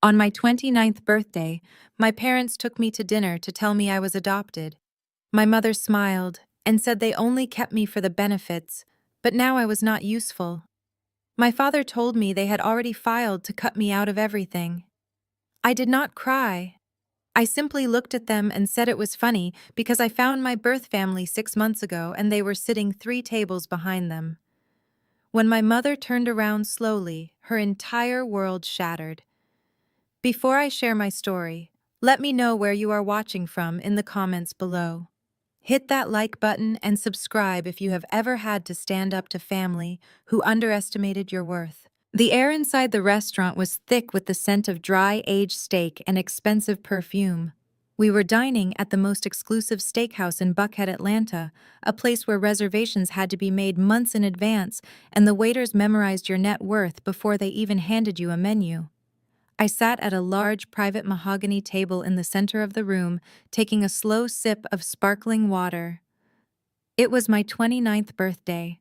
On my 29th birthday, my parents took me to dinner to tell me I was adopted. My mother smiled and said they only kept me for the benefits, but now I was not useful. My father told me they had already filed to cut me out of everything. I did not cry. I simply looked at them and said it was funny because I found my birth family 6 months ago and they were sitting 3 tables behind them. When my mother turned around slowly, her entire world shattered. Before I share my story, let me know where you are watching from in the comments below. Hit that like button and subscribe if you have ever had to stand up to family who underestimated your worth. The air inside the restaurant was thick with the scent of dry, aged steak and expensive perfume. We were dining at the most exclusive steakhouse in Buckhead, Atlanta, a place where reservations had to be made months in advance and the waiters memorized your net worth before they even handed you a menu. I sat at a large private mahogany table in the center of the room, taking a slow sip of sparkling water. It was my 29th birthday.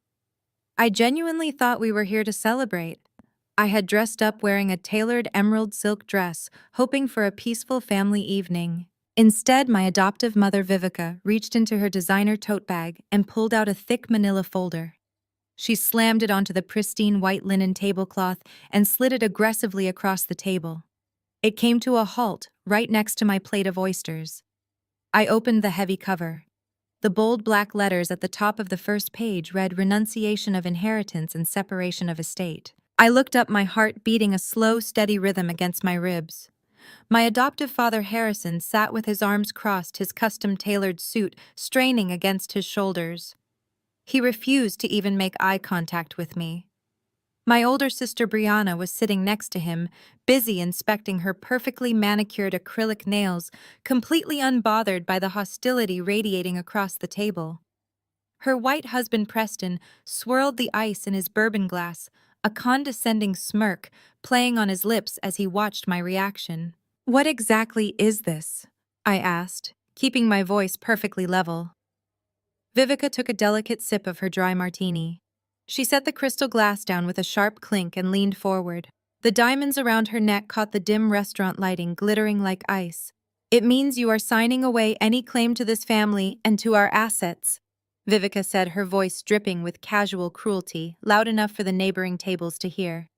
I genuinely thought we were here to celebrate. I had dressed up wearing a tailored emerald silk dress, hoping for a peaceful family evening. Instead, my adoptive mother Vivica reached into her designer tote bag and pulled out a thick manila folder. She slammed it onto the pristine white linen tablecloth and slid it aggressively across the table. It came to a halt right next to my plate of oysters. I opened the heavy cover. The bold black letters at the top of the first page read Renunciation of Inheritance and Separation of Estate. I looked up, my heart beating a slow, steady rhythm against my ribs. My adoptive father Harrison sat with his arms crossed, his custom-tailored suit straining against his shoulders. He refused to even make eye contact with me. My older sister Brianna was sitting next to him, busy inspecting her perfectly manicured acrylic nails, completely unbothered by the hostility radiating across the table. Her white husband Preston swirled the ice in his bourbon glass, a condescending smirk playing on his lips as he watched my reaction. "What exactly is this?" I asked, keeping my voice perfectly level. Vivica took a delicate sip of her dry martini. She set the crystal glass down with a sharp clink and leaned forward. The diamonds around her neck caught the dim restaurant lighting, glittering like ice. "It means you are signing away any claim to this family and to our assets," Vivica said, her voice dripping with casual cruelty, loud enough for the neighboring tables to hear.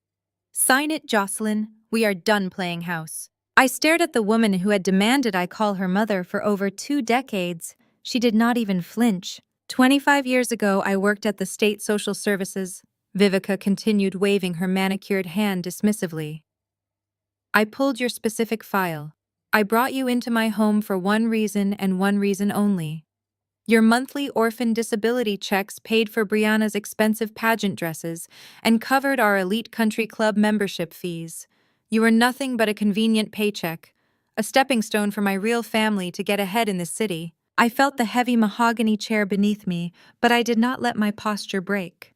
"Sign it, Jocelyn. We are done playing house." I stared at the woman who had demanded I call her mother for over 2 decades. She did not even flinch. 25 years ago, I worked at the state social services. Vivica continued, waving her manicured hand dismissively. "I pulled your specific file. I brought you into my home for one reason and one reason only. Your monthly orphan disability checks paid for Brianna's expensive pageant dresses and covered our elite country club membership fees. You are nothing but a convenient paycheck, a stepping stone for my real family to get ahead in this city." I felt the heavy mahogany chair beneath me, but I did not let my posture break.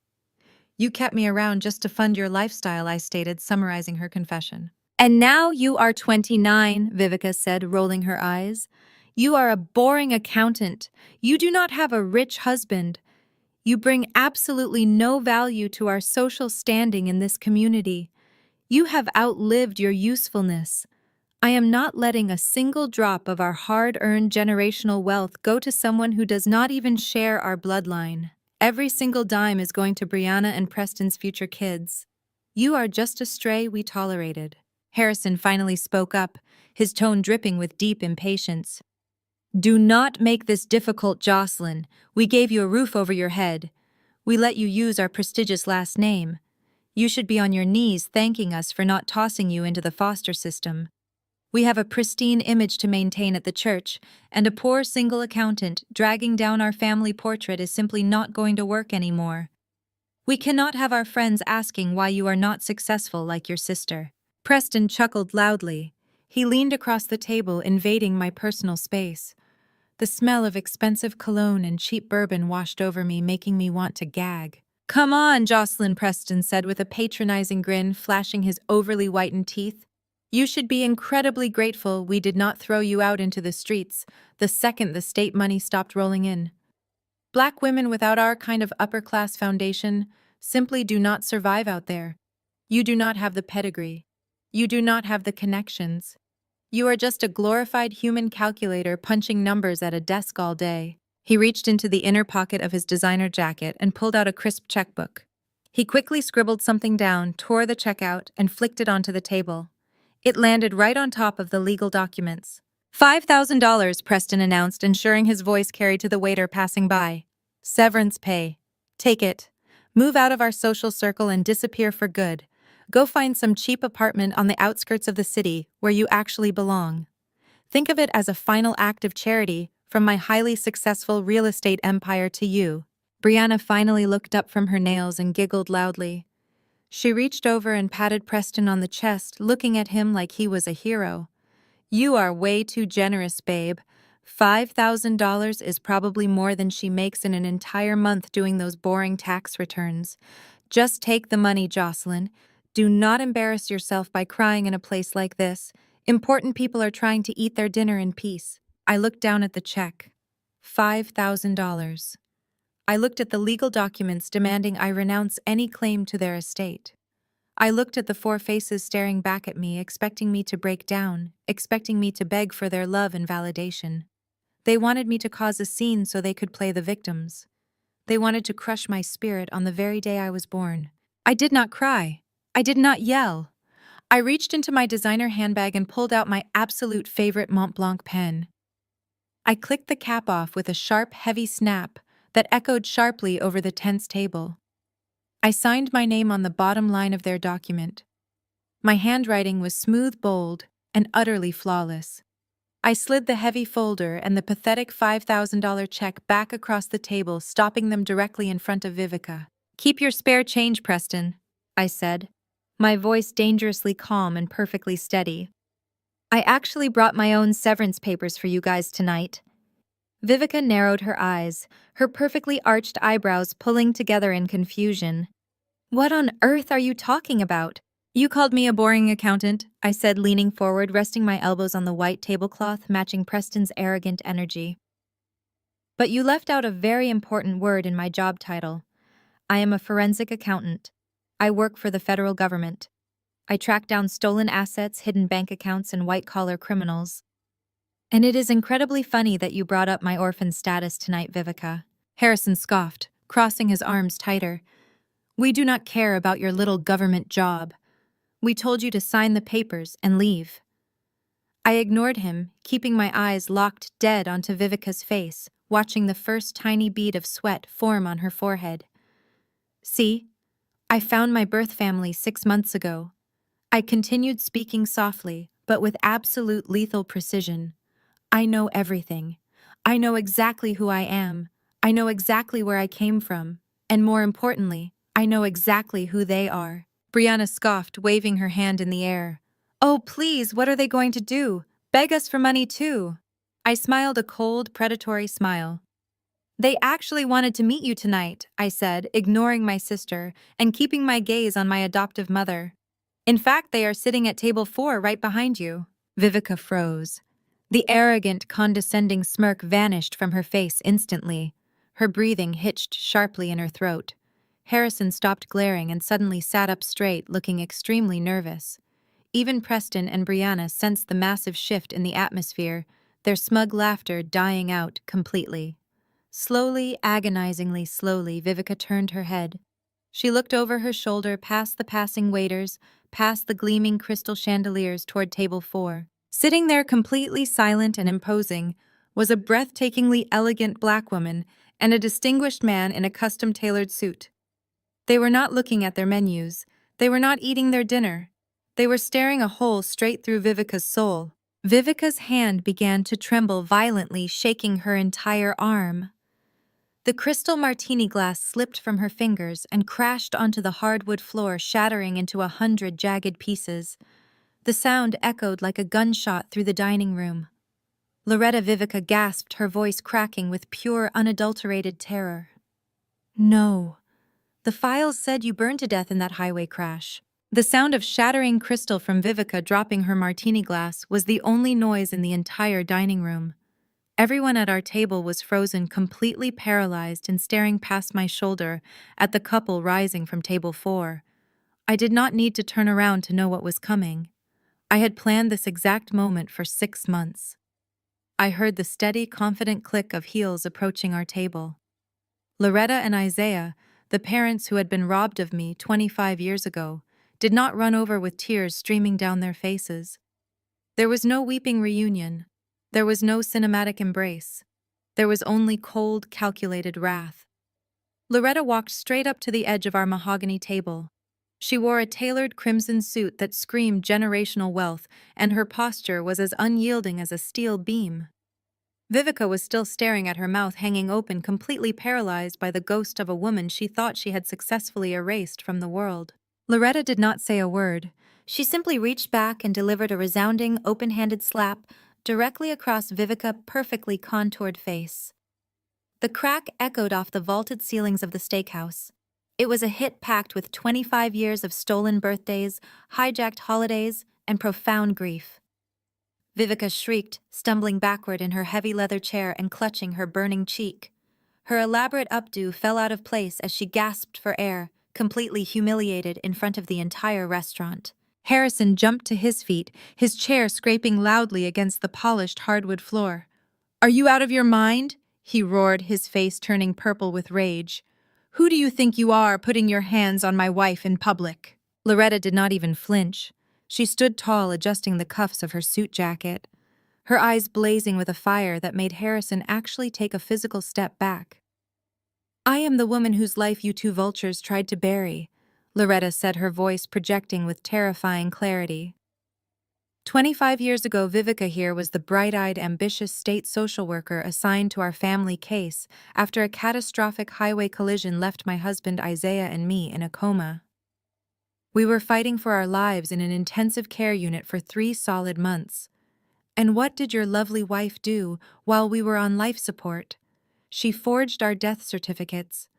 "You kept me around just to fund your lifestyle," I stated, summarizing her confession. "And now you are 29, Vivica said, rolling her eyes. "You are a boring accountant. You do not have a rich husband. You bring absolutely no value to our social standing in this community. You have outlived your usefulness. I am not letting a single drop of our hard-earned generational wealth go to someone who does not even share our bloodline. Every single dime is going to Brianna and Preston's future kids. You are just a stray we tolerated." Harrison finally spoke up, his tone dripping with deep impatience. "Do not make this difficult, Jocelyn. We gave you a roof over your head. We let you use our prestigious last name. You should be on your knees thanking us for not tossing you into the foster system. We have a pristine image to maintain at the church, and a poor single accountant dragging down our family portrait is simply not going to work anymore. We cannot have our friends asking why you are not successful like your sister." Preston chuckled loudly. He leaned across the table, invading my personal space. The smell of expensive cologne and cheap bourbon washed over me, making me want to gag. "Come on," Jocelyn, Preston said with a patronizing grin, flashing his overly whitened teeth. "You should be incredibly grateful we did not throw you out into the streets the second the state money stopped rolling in. Black women without our kind of upper-class foundation simply do not survive out there. You do not have the pedigree. You do not have the connections. You are just a glorified human calculator punching numbers at a desk all day. He reached into the inner pocket of his designer jacket and pulled out a crisp checkbook. He quickly scribbled something down, tore the check out, and flicked it onto the table. It landed right on top of the legal documents. $5,000, Preston announced, ensuring his voice carried to the waiter passing by. Severance pay. Take it. Move out of our social circle and disappear for good. Go find some cheap apartment on the outskirts of the city where you actually belong. Think of it as a final act of charity from my highly successful real estate empire to you. Brianna finally looked up from her nails and giggled loudly. She reached over and patted Preston on the chest, looking at him like he was a hero. You are way too generous, babe. $5,000 is probably more than she makes in an entire month doing those boring tax returns. Just take the money, Jocelyn. Do not embarrass yourself by crying in a place like this. Important people are trying to eat their dinner in peace. I looked down at the check. $5,000. I looked at the legal documents demanding I renounce any claim to their estate. I looked at the four faces staring back at me, expecting me to break down, expecting me to beg for their love and validation. They wanted me to cause a scene so they could play the victims. They wanted to crush my spirit on the very day I was born. I did not cry. I did not yell. I reached into my designer handbag and pulled out my absolute favorite Mont Blanc pen. I clicked the cap off with a sharp, heavy snap that echoed sharply over the tense table. I signed my name on the bottom line of their document. My handwriting was smooth, bold, and utterly flawless. I slid the heavy folder and the pathetic $5,000 check back across the table, stopping them directly in front of Vivica. Keep your spare change, Preston, I said, my voice dangerously calm and perfectly steady. I actually brought my own severance papers for you guys tonight. Vivica narrowed her eyes, her perfectly arched eyebrows pulling together in confusion. What on earth are you talking about? You called me a boring accountant, I said, leaning forward, resting my elbows on the white tablecloth, matching Preston's arrogant energy. But you left out a very important word in my job title. I am a forensic accountant. I work for the federal government. I track down stolen assets, hidden bank accounts, and white-collar criminals. And it is incredibly funny that you brought up my orphan status tonight, Vivica. Harrison scoffed, crossing his arms tighter. We do not care about your little government job. We told you to sign the papers and leave. I ignored him, keeping my eyes locked dead onto Vivica's face, watching the first tiny bead of sweat form on her forehead. See, I found my birth family 6 months ago. I continued speaking softly, but with absolute lethal precision. I know everything. I know exactly who I am. I know exactly where I came from. And more importantly, I know exactly who they are. Brianna scoffed, waving her hand in the air. Oh, please, what are they going to do? Beg us for money too. I smiled a cold, predatory smile. They actually wanted to meet you tonight, I said, ignoring my sister and keeping my gaze on my adoptive mother. In fact, they are sitting at table 4 right behind you. Vivica froze. The arrogant, condescending smirk vanished from her face instantly. Her breathing hitched sharply in her throat. Harrison stopped glaring and suddenly sat up straight, looking extremely nervous. Even Preston and Brianna sensed the massive shift in the atmosphere, their smug laughter dying out completely. Slowly, agonizingly slowly, Vivica turned her head. She looked over her shoulder past the passing waiters, past the gleaming crystal chandeliers toward table 4. Sitting there completely silent and imposing was a breathtakingly elegant black woman and a distinguished man in a custom-tailored suit. They were not looking at their menus. They were not eating their dinner. They were staring a hole straight through Vivica's soul. Vivica's hand began to tremble violently, shaking her entire arm. The crystal martini glass slipped from her fingers and crashed onto the hardwood floor, shattering into 100 jagged pieces. The sound echoed like a gunshot through the dining room. Loretta Vivica gasped, her voice cracking with pure, unadulterated terror. No. The files said you burned to death in that highway crash. The sound of shattering crystal from Vivica dropping her martini glass was the only noise in the entire dining room. Everyone at our table was frozen, completely paralyzed and staring past my shoulder at the couple rising from table 4. I did not need to turn around to know what was coming. I had planned this exact moment for 6 months. I heard the steady, confident click of heels approaching our table. Loretta and Isaiah, the parents who had been robbed of me 25 years ago, did not run over with tears streaming down their faces. There was no weeping reunion. There was no cinematic embrace. There was only cold, calculated wrath. Loretta walked straight up to the edge of our mahogany table. She wore a tailored crimson suit that screamed generational wealth, and her posture was as unyielding as a steel beam. Vivica was still staring at her mouth hanging open, completely paralyzed by the ghost of a woman she thought she had successfully erased from the world. Loretta did not say a word. She simply reached back and delivered a resounding, open-handed slap directly across Vivica's perfectly contoured face. The crack echoed off the vaulted ceilings of the steakhouse. It was a hit packed with 25 years of stolen birthdays, hijacked holidays, and profound grief. Vivica shrieked, stumbling backward in her heavy leather chair and clutching her burning cheek. Her elaborate updo fell out of place as she gasped for air, completely humiliated in front of the entire restaurant. Harrison jumped to his feet, his chair scraping loudly against the polished hardwood floor. "Are you out of your mind?" he roared, his face turning purple with rage. "Who do you think you are, putting your hands on my wife in public?" Loretta did not even flinch. She stood tall, adjusting the cuffs of her suit jacket, her eyes blazing with a fire that made Harrison actually take a physical step back. "I am the woman whose life you two vultures tried to bury," Loretta said, her voice projecting with terrifying clarity. 25 years ago, Vivica here was the bright-eyed, ambitious state social worker assigned to our family case after a catastrophic highway collision left my husband Isaiah and me in a coma. We were fighting for our lives in an intensive care unit for 3 solid months. And what did your lovely wife do while we were on life support? She forged our death certificates.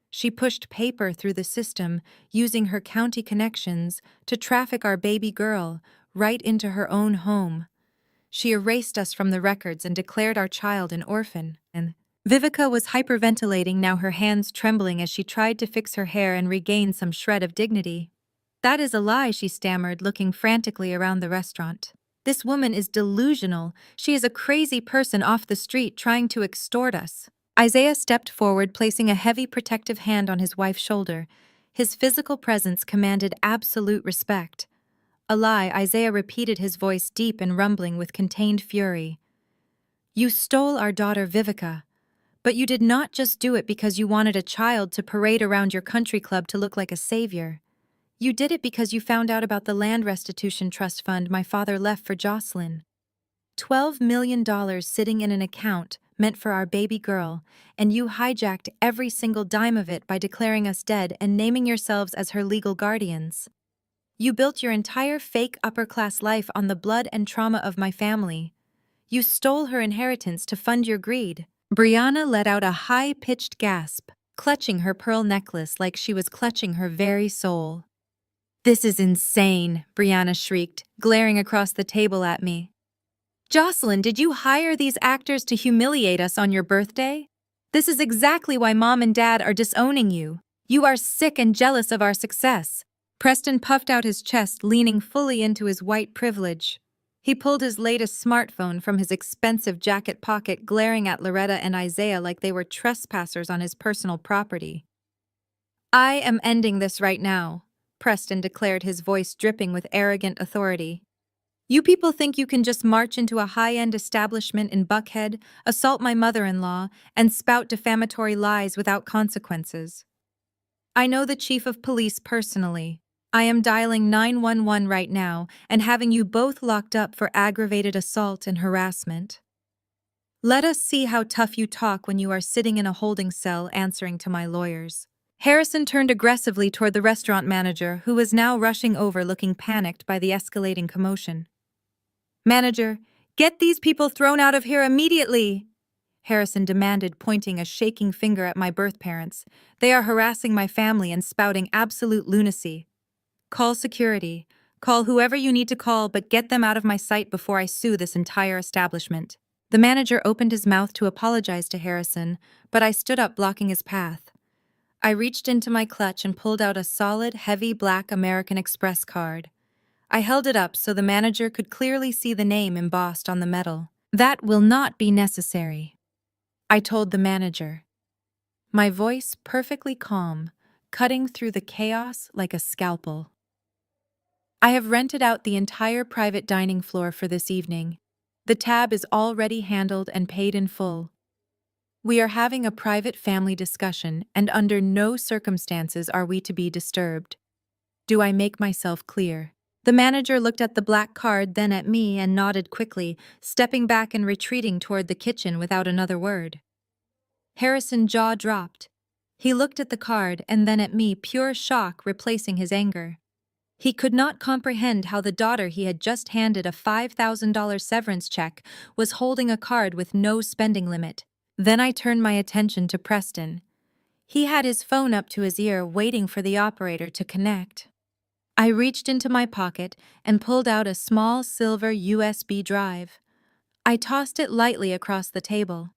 She pushed paper through the system, using her county connections to traffic our baby girl right into her own home. She erased us from the records and declared our child an orphan. And Vivica was hyperventilating, now her hands trembling as she tried to fix her hair and regain some shred of dignity. "That is a lie," she stammered, looking frantically around the restaurant. "This woman is delusional. She is a crazy person off the street trying to extort us." Isaiah stepped forward, placing a heavy protective hand on his wife's shoulder. His physical presence commanded absolute respect. "A lie," Isaiah repeated, his voice deep and rumbling with contained fury. "You stole our daughter Vivica, but you did not just do it because you wanted a child to parade around your country club to look like a savior. You did it because you found out about the land restitution trust fund my father left for Jocelyn. $12 million sitting in an account meant for our baby girl, and you hijacked every single dime of it by declaring us dead and naming yourselves as her legal guardians. You built your entire fake upper-class life on the blood and trauma of my family. You stole her inheritance to fund your greed." Brianna let out a high-pitched gasp, clutching her pearl necklace like she was clutching her very soul. "This is insane," Brianna shrieked, glaring across the table at me. "Jocelyn, did you hire these actors to humiliate us on your birthday? This is exactly why Mom and Dad are disowning you. You are sick and jealous of our success." Preston puffed out his chest, leaning fully into his white privilege. He pulled his latest smartphone from his expensive jacket pocket, glaring at Loretta and Isaiah like they were trespassers on his personal property. "I am ending this right now," Preston declared, his voice dripping with arrogant authority. "You people think you can just march into a high-end establishment in Buckhead, assault my mother-in-law, and spout defamatory lies without consequences. I know the chief of police personally. I am dialing 911 right now and having you both locked up for aggravated assault and harassment. Let us see how tough you talk when you are sitting in a holding cell answering to my lawyers." Harrison turned aggressively toward the restaurant manager, who was now rushing over, looking panicked by the escalating commotion. "Manager, get these people thrown out of here immediately!" Harrison demanded, pointing a shaking finger at my birth parents. "They are harassing my family and spouting absolute lunacy. Call security. Call whoever you need to call, but get them out of my sight before I sue this entire establishment." The manager opened his mouth to apologize to Harrison, but I stood up, blocking his path. I reached into my clutch and pulled out a solid, heavy black American Express card. I held it up so the manager could clearly see the name embossed on the metal. That will not be necessary, I told the manager, my voice perfectly calm, cutting through the chaos like a scalpel. I have rented out the entire private dining floor for this evening. The tab is already handled and paid in full. We are having a private family discussion, and under no circumstances are we to be disturbed. Do I make myself clear? The manager looked at the black card, then at me, and nodded quickly, stepping back and retreating toward the kitchen without another word. Harrison's jaw dropped. He looked at the card and then at me, pure shock replacing his anger. He could not comprehend how the daughter he had just handed a $5,000 severance check was holding a card with no spending limit. Then I turned my attention to Preston. He had his phone up to his ear, waiting for the operator to connect. I reached into my pocket and pulled out a small silver USB drive. I tossed it lightly across the table.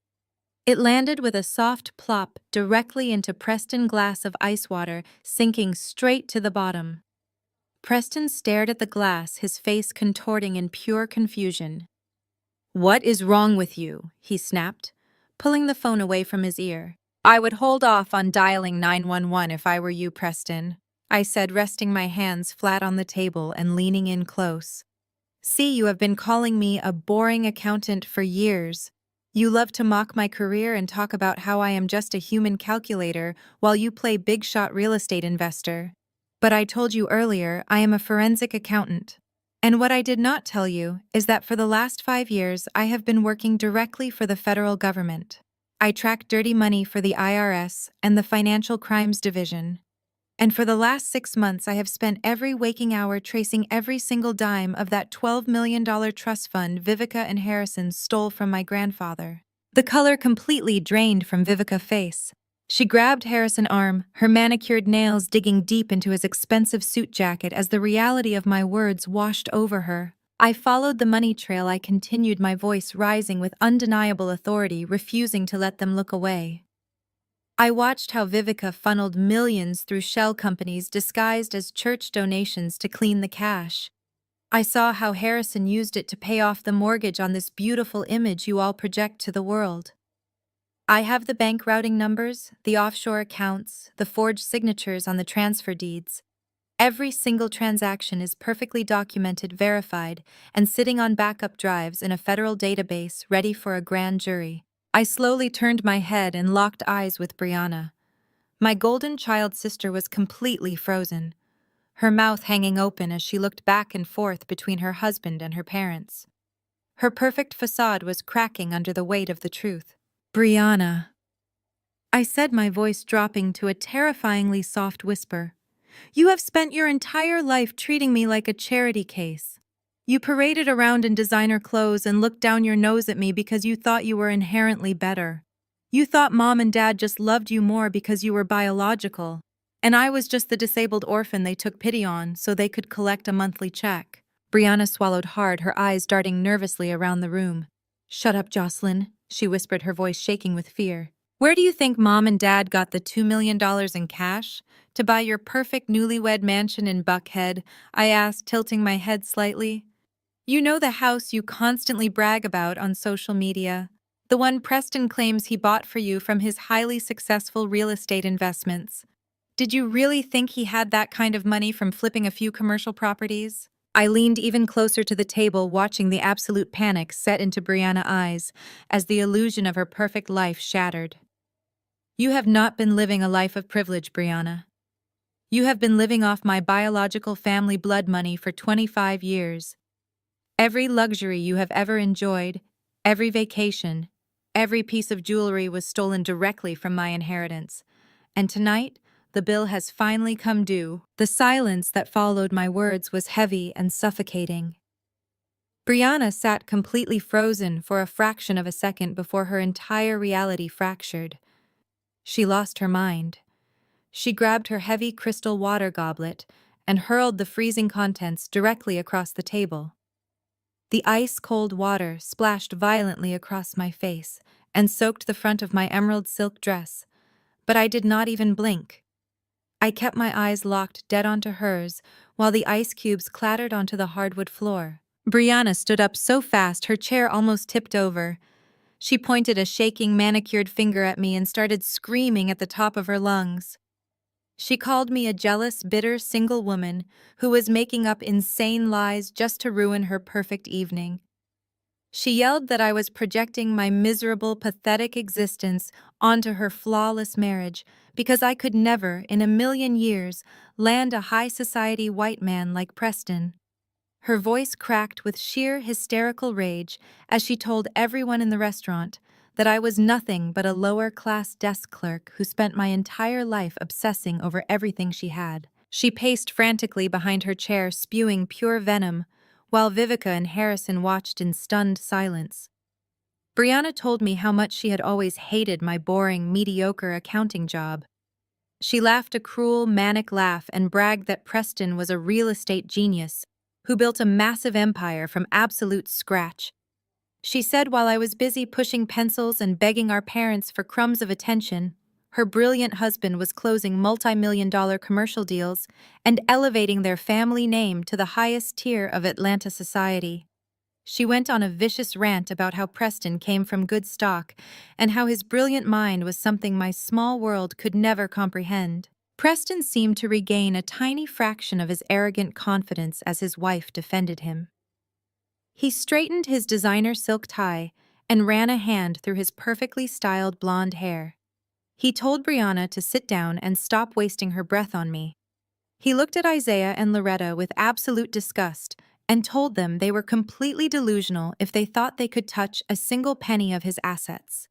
It landed with a soft plop directly into Preston's glass of ice water, sinking straight to the bottom. Preston stared at the glass, his face contorting in pure confusion. "What is wrong with you?" he snapped, pulling the phone away from his ear. "I would hold off on dialing 911 if I were you, Preston," I said, resting my hands flat on the table and leaning in close. "See, you have been calling me a boring accountant for years. You love to mock my career and talk about how I am just a human calculator while you play big-shot real estate investor. But I told you earlier, I am a forensic accountant. And what I did not tell you is that for the last 5 years, I have been working directly for the federal government. I track dirty money for the IRS and the Financial Crimes Division. And for the last 6 months, I have spent every waking hour tracing every single dime of that $12 million trust fund Vivica and Harrison stole from my grandfather." The color completely drained from Vivica's face. She grabbed Harrison's arm, her manicured nails digging deep into his expensive suit jacket as the reality of my words washed over her. I followed the money trail. I continued, my voice rising with undeniable authority, refusing to let them look away. I watched how Vivica funneled millions through shell companies disguised as church donations to clean the cash. I saw how Harrison used it to pay off the mortgage on this beautiful image you all project to the world. I have the bank routing numbers, the offshore accounts, the forged signatures on the transfer deeds. Every single transaction is perfectly documented, verified, and sitting on backup drives in a federal database ready for a grand jury. I slowly turned my head and locked eyes with Brianna. My golden child sister was completely frozen, her mouth hanging open as she looked back and forth between her husband and her parents. Her perfect facade was cracking under the weight of the truth. "Brianna," I said, my voice dropping to a terrifyingly soft whisper, "you have spent your entire life treating me like a charity case. You paraded around in designer clothes and looked down your nose at me because you thought you were inherently better. You thought Mom and Dad just loved you more because you were biological, and I was just the disabled orphan they took pity on so they could collect a monthly check." Brianna swallowed hard, her eyes darting nervously around the room. "Shut up, Jocelyn," she whispered, her voice shaking with fear. "Where do you think Mom and Dad got the $2 million in cash to buy your perfect newlywed mansion in Buckhead?" I asked, tilting my head slightly. "You know, the house you constantly brag about on social media. The one Preston claims he bought for you from his highly successful real estate investments. Did you really think he had that kind of money from flipping a few commercial properties?" I leaned even closer to the table, watching the absolute panic set into Brianna's eyes as the illusion of her perfect life shattered. "You have not been living a life of privilege, Brianna. You have been living off my biological family blood money for 25 years. Every luxury you have ever enjoyed, every vacation, every piece of jewelry was stolen directly from my inheritance. And tonight, the bill has finally come due." The silence that followed my words was heavy and suffocating. Brianna sat completely frozen for a fraction of a second before her entire reality fractured. She lost her mind. She grabbed her heavy crystal water goblet and hurled the freezing contents directly across the table. The ice-cold water splashed violently across my face and soaked the front of my emerald silk dress, but I did not even blink. I kept my eyes locked dead onto hers while the ice cubes clattered onto the hardwood floor. Brianna stood up so fast her chair almost tipped over. She pointed a shaking, manicured finger at me and started screaming at the top of her lungs. She called me a jealous, bitter single woman who was making up insane lies just to ruin her perfect evening. She yelled that I was projecting my miserable, pathetic existence onto her flawless marriage because I could never, in a million years, land a high society white man like Preston. Her voice cracked with sheer hysterical rage as she told everyone in the restaurant that I was nothing but a lower-class desk clerk who spent my entire life obsessing over everything she had. She paced frantically behind her chair, spewing pure venom, while Vivica and Harrison watched in stunned silence. Brianna told me how much she had always hated my boring, mediocre accounting job. She laughed a cruel, manic laugh and bragged that Preston was a real estate genius who built a massive empire from absolute scratch. She said while I was busy pushing pencils and begging our parents for crumbs of attention, her brilliant husband was closing multi-million-dollar commercial deals and elevating their family name to the highest tier of Atlanta society. She went on a vicious rant about how Preston came from good stock and how his brilliant mind was something my small world could never comprehend. Preston seemed to regain a tiny fraction of his arrogant confidence as his wife defended him. He straightened his designer silk tie and ran a hand through his perfectly styled blonde hair. He told Brianna to sit down and stop wasting her breath on me. He looked at Isaiah and Loretta with absolute disgust and told them they were completely delusional if they thought they could touch a single penny of his assets.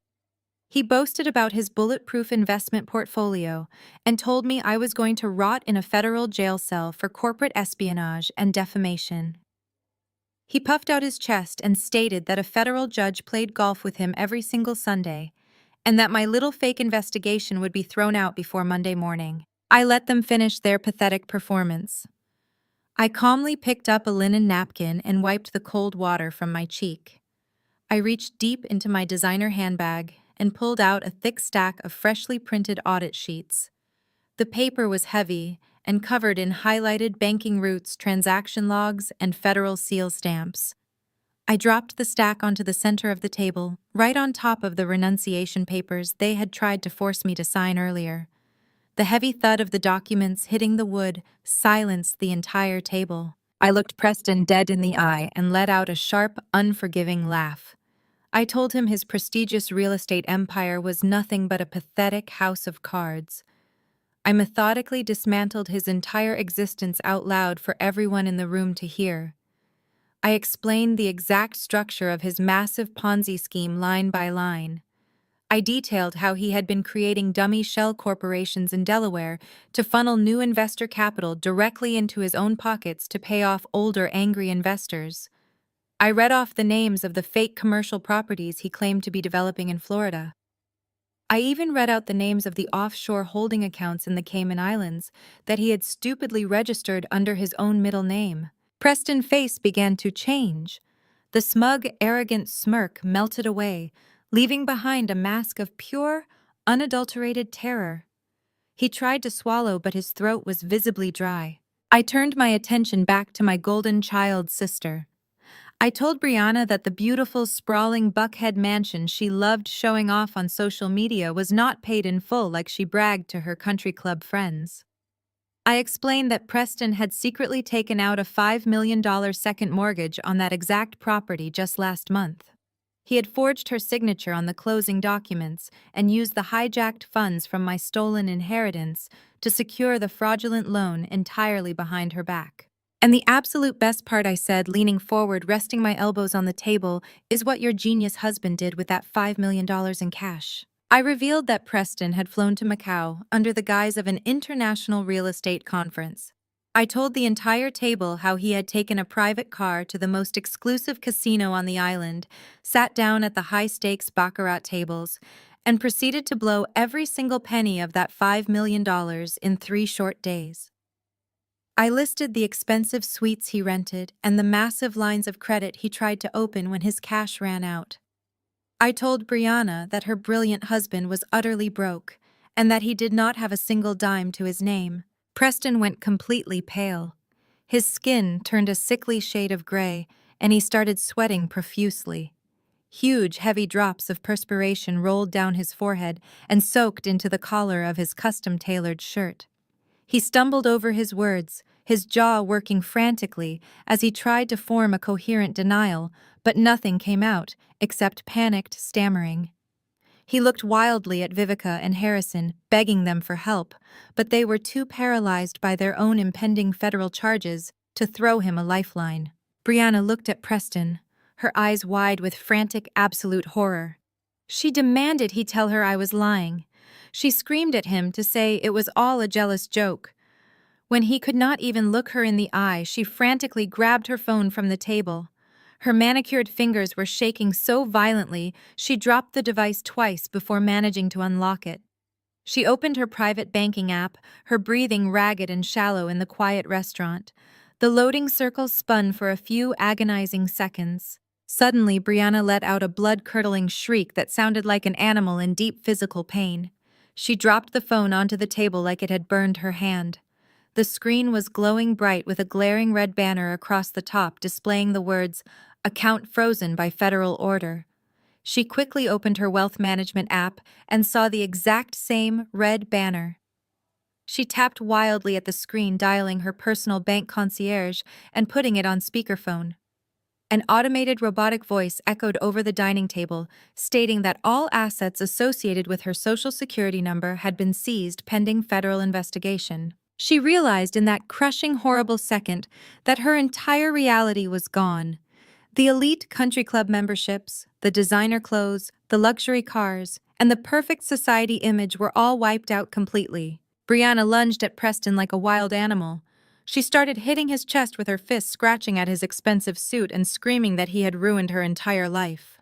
He boasted about his bulletproof investment portfolio and told me I was going to rot in a federal jail cell for corporate espionage and defamation. He puffed out his chest and stated that a federal judge played golf with him every single Sunday, and that my little fake investigation would be thrown out before Monday morning. I let them finish their pathetic performance. I calmly picked up a linen napkin and wiped the cold water from my cheek. I reached deep into my designer handbag and pulled out a thick stack of freshly printed audit sheets. The paper was heavy and covered in highlighted banking routes, transaction logs, and federal seal stamps. I dropped the stack onto the center of the table, right on top of the renunciation papers they had tried to force me to sign earlier. The heavy thud of the documents hitting the wood silenced the entire table. I looked Preston dead in the eye and let out a sharp, unforgiving laugh. I told him his prestigious real estate empire was nothing but a pathetic house of cards. I methodically dismantled his entire existence out loud for everyone in the room to hear. I explained the exact structure of his massive Ponzi scheme line by line. I detailed how he had been creating dummy shell corporations in Delaware to funnel new investor capital directly into his own pockets to pay off older, angry investors. I read off the names of the fake commercial properties he claimed to be developing in Florida. I even read out the names of the offshore holding accounts in the Cayman Islands that he had stupidly registered under his own middle name. Preston's face began to change. The smug, arrogant smirk melted away, leaving behind a mask of pure, unadulterated terror. He tried to swallow, but his throat was visibly dry. I turned my attention back to my golden child sister. I told Brianna that the beautiful, sprawling Buckhead mansion she loved showing off on social media was not paid in full like she bragged to her country club friends. I explained that Preston had secretly taken out a $5 million second mortgage on that exact property just last month. He had forged her signature on the closing documents and used the hijacked funds from my stolen inheritance to secure the fraudulent loan entirely behind her back. And the absolute best part, I said, leaning forward, resting my elbows on the table, is what your genius husband did with that $5 million in cash. I revealed that Preston had flown to Macau under the guise of an international real estate conference. I told the entire table how he had taken a private car to the most exclusive casino on the island, sat down at the high-stakes baccarat tables, and proceeded to blow every single penny of that $5 million in 3 short days. I listed the expensive suites he rented and the massive lines of credit he tried to open when his cash ran out. I told Brianna that her brilliant husband was utterly broke and that he did not have a single dime to his name. Preston went completely pale. His skin turned a sickly shade of gray, and he started sweating profusely. Huge, heavy drops of perspiration rolled down his forehead and soaked into the collar of his custom-tailored shirt. He stumbled over his words, his jaw working frantically as he tried to form a coherent denial, but nothing came out except panicked stammering. He looked wildly at Vivica and Harrison, begging them for help, but they were too paralyzed by their own impending federal charges to throw him a lifeline. Brianna looked at Preston, her eyes wide with frantic, absolute horror. She demanded he tell her I was lying. She screamed at him to say it was all a jealous joke. When he could not even look her in the eye, she frantically grabbed her phone from the table. Her manicured fingers were shaking so violently, she dropped the device twice before managing to unlock it. She opened her private banking app, her breathing ragged and shallow in the quiet restaurant. The loading circles spun for a few agonizing seconds. Suddenly, Brianna let out a blood-curdling shriek that sounded like an animal in deep physical pain. She dropped the phone onto the table like it had burned her hand. The screen was glowing bright with a glaring red banner across the top displaying the words, "Account frozen by federal order." She quickly opened her wealth management app and saw the exact same red banner. She tapped wildly at the screen, dialing her personal bank concierge and putting it on speakerphone. An automated robotic voice echoed over the dining table, stating that all assets associated with her social security number had been seized pending federal investigation. She realized in that crushing, horrible second that her entire reality was gone. The elite country club memberships, the designer clothes, the luxury cars, and the perfect society image were all wiped out completely. Brianna lunged at Preston like a wild animal. She started hitting his chest with her fists, scratching at his expensive suit and screaming that he had ruined her entire life.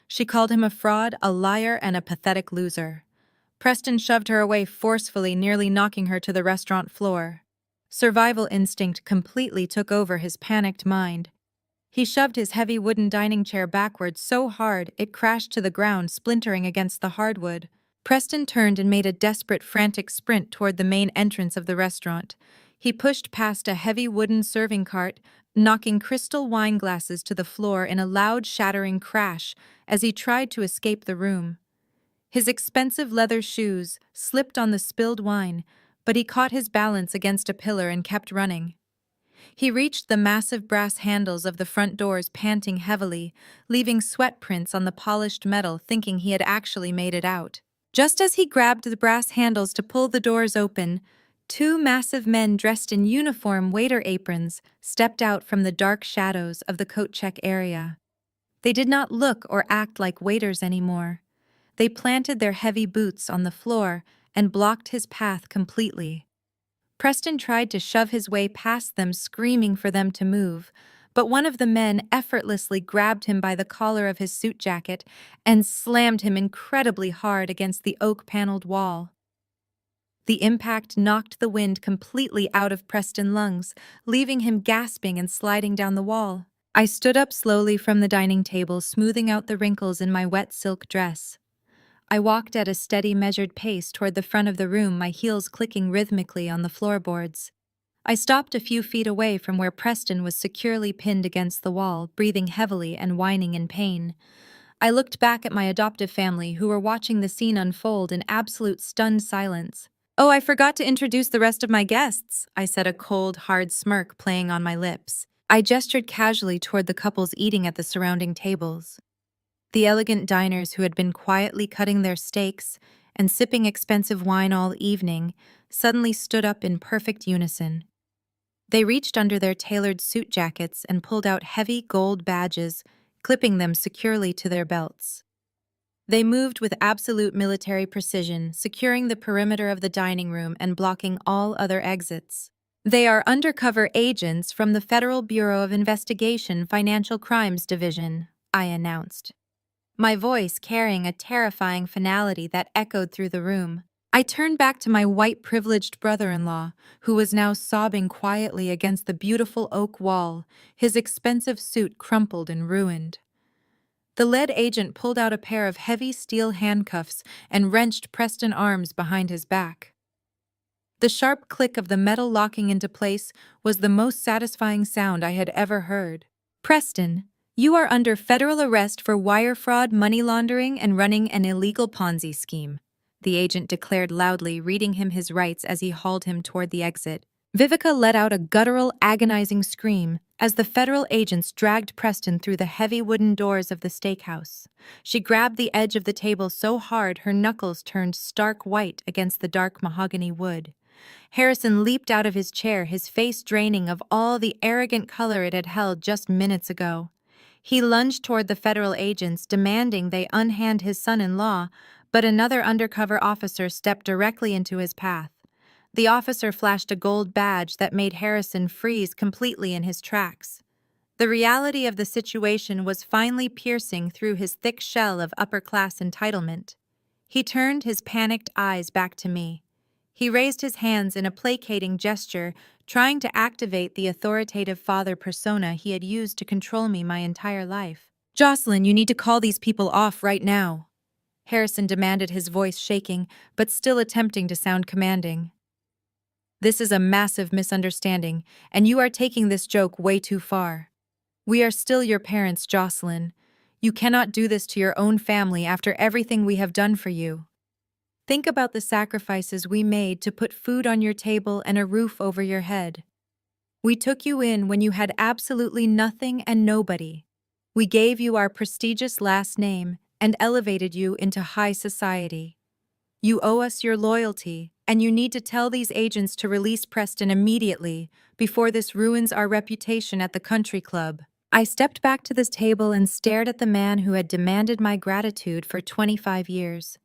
She called him a fraud, a liar, and a pathetic loser. Preston shoved her away forcefully, nearly knocking her to the restaurant floor. Survival instinct completely took over his panicked mind. He shoved his heavy wooden dining chair backwards so hard it crashed to the ground, splintering against the hardwood. Preston turned and made a desperate, frantic sprint toward the main entrance of the restaurant. He pushed past a heavy wooden serving cart, knocking crystal wine glasses to the floor in a loud, shattering crash as he tried to escape the room. His expensive leather shoes slipped on the spilled wine, but he caught his balance against a pillar and kept running. He reached the massive brass handles of the front doors, panting heavily, leaving sweat prints on the polished metal, thinking he had actually made it out. Just as he grabbed the brass handles to pull the doors open, two massive men dressed in uniform waiter aprons stepped out from the dark shadows of the coat check area. They did not look or act like waiters anymore. They planted their heavy boots on the floor and blocked his path completely. Preston tried to shove his way past them, screaming for them to move, but one of the men effortlessly grabbed him by the collar of his suit jacket and slammed him incredibly hard against the oak-paneled wall. The impact knocked the wind completely out of Preston's lungs, leaving him gasping and sliding down the wall. I stood up slowly from the dining table, smoothing out the wrinkles in my wet silk dress. I walked at a steady, measured pace toward the front of the room, my heels clicking rhythmically on the floorboards. I stopped a few feet away from where Preston was securely pinned against the wall, breathing heavily and whining in pain. I looked back at my adoptive family, who were watching the scene unfold in absolute stunned silence. "Oh, I forgot to introduce the rest of my guests," I said, a cold, hard smirk playing on my lips. I gestured casually toward the couples eating at the surrounding tables. The elegant diners who had been quietly cutting their steaks and sipping expensive wine all evening suddenly stood up in perfect unison. They reached under their tailored suit jackets and pulled out heavy gold badges, clipping them securely to their belts. They moved with absolute military precision, securing the perimeter of the dining room and blocking all other exits. "They are undercover agents from the Federal Bureau of Investigation Financial Crimes Division," I announced, my voice carrying a terrifying finality that echoed through the room. I turned back to my white-privileged brother-in-law, who was now sobbing quietly against the beautiful oak wall, his expensive suit crumpled and ruined. The lead agent pulled out a pair of heavy steel handcuffs and wrenched Preston's arms behind his back. The sharp click of the metal locking into place was the most satisfying sound I had ever heard. Preston, you are under federal arrest for wire fraud, money laundering, and running an illegal Ponzi scheme, the agent declared loudly, reading him his rights as he hauled him toward the exit. Vivica let out a guttural, agonizing scream as the federal agents dragged Preston through the heavy wooden doors of the steakhouse. She grabbed the edge of the table so hard her knuckles turned stark white against the dark mahogany wood. Harrison leaped out of his chair, his face draining of all the arrogant color it had held just minutes ago. He lunged toward the federal agents, demanding they unhand his son-in-law, but another undercover officer stepped directly into his path. The officer flashed a gold badge that made Harrison freeze completely in his tracks. The reality of the situation was finally piercing through his thick shell of upper-class entitlement. He turned his panicked eyes back to me. He raised his hands in a placating gesture, trying to activate the authoritative father persona he had used to control me my entire life. "Jocelyn, you need to call these people off right now," Harrison demanded, his voice shaking, but still attempting to sound commanding. "This is a massive misunderstanding, and you are taking this joke way too far. We are still your parents, Jocelyn. You cannot do this to your own family after everything we have done for you. Think about the sacrifices we made to put food on your table and a roof over your head. We took you in when you had absolutely nothing and nobody. We gave you our prestigious last name and elevated you into high society. You owe us your loyalty, and you need to tell these agents to release Preston immediately before this ruins our reputation at the country club." I stepped back to this table and stared at the man who had demanded my gratitude for 25 years.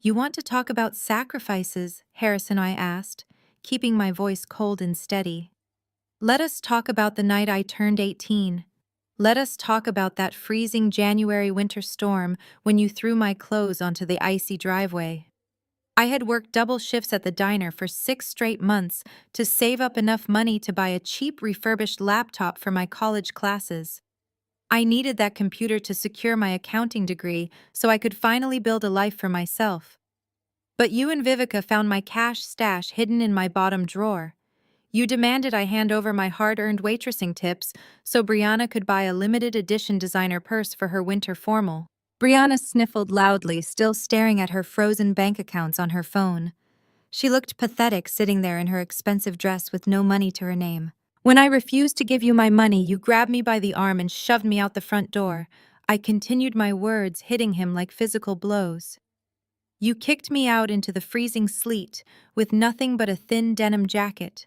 "You want to talk about sacrifices?" Harrison, I asked, keeping my voice cold and steady. "Let us talk about the night I turned 18. Let us talk about that freezing January winter storm when you threw my clothes onto the icy driveway. I had worked double shifts at the diner for 6 straight months to save up enough money to buy a cheap refurbished laptop for my college classes. I needed that computer to secure my accounting degree so I could finally build a life for myself. But you and Vivica found my cash stash hidden in my bottom drawer. You demanded I hand over my hard-earned waitressing tips so Brianna could buy a limited edition designer purse for her winter formal." Brianna sniffled loudly, still staring at her frozen bank accounts on her phone. She looked pathetic sitting there in her expensive dress with no money to her name. "When I refused to give you my money, you grabbed me by the arm and shoved me out the front door." I continued my words, hitting him like physical blows. "You kicked me out into the freezing sleet with nothing but a thin denim jacket.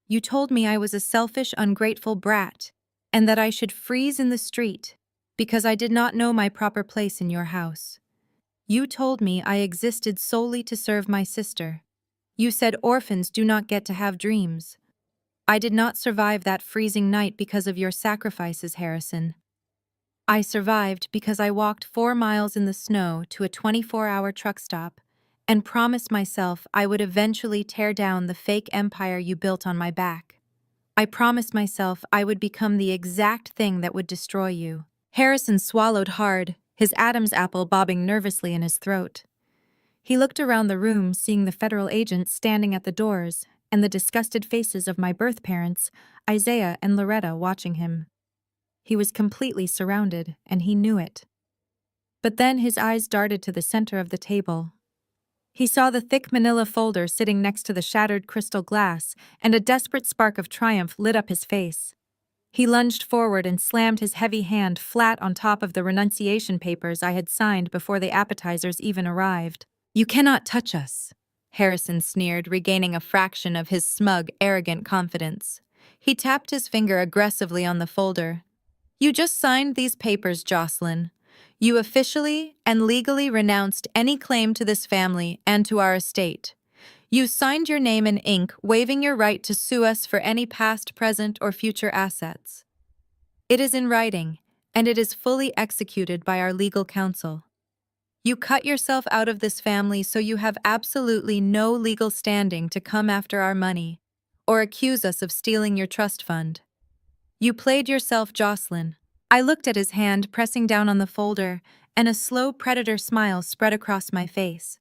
You told me I was a selfish, ungrateful brat, and that I should freeze in the street because I did not know my proper place in your house. You told me I existed solely to serve my sister. You said orphans do not get to have dreams. I did not survive that freezing night because of your sacrifices, Harrison. I survived because I walked 4 miles in the snow to a 24-hour truck stop and promised myself I would eventually tear down the fake empire you built on my back. I promised myself I would become the exact thing that would destroy you." Harrison swallowed hard, his Adam's apple bobbing nervously in his throat. He looked around the room, seeing the federal agents standing at the doors and the disgusted faces of my birth parents, Isaiah and Loretta, watching him. He was completely surrounded, and he knew it. But then his eyes darted to the center of the table. He saw the thick manila folder sitting next to the shattered crystal glass, and a desperate spark of triumph lit up his face. He lunged forward and slammed his heavy hand flat on top of the renunciation papers I had signed before the appetizers even arrived. "You cannot touch us," Harrison sneered, regaining a fraction of his smug, arrogant confidence. He tapped his finger aggressively on the folder. "You just signed these papers, Jocelyn. You officially and legally renounced any claim to this family and to our estate. You signed your name in ink, waiving your right to sue us for any past, present, or future assets. It is in writing, and it is fully executed by our legal counsel. You cut yourself out of this family so you have absolutely no legal standing to come after our money or accuse us of stealing your trust fund. You played yourself, Jocelyn. I looked at his hand pressing down on the folder, and a slow predator smile spread across my face.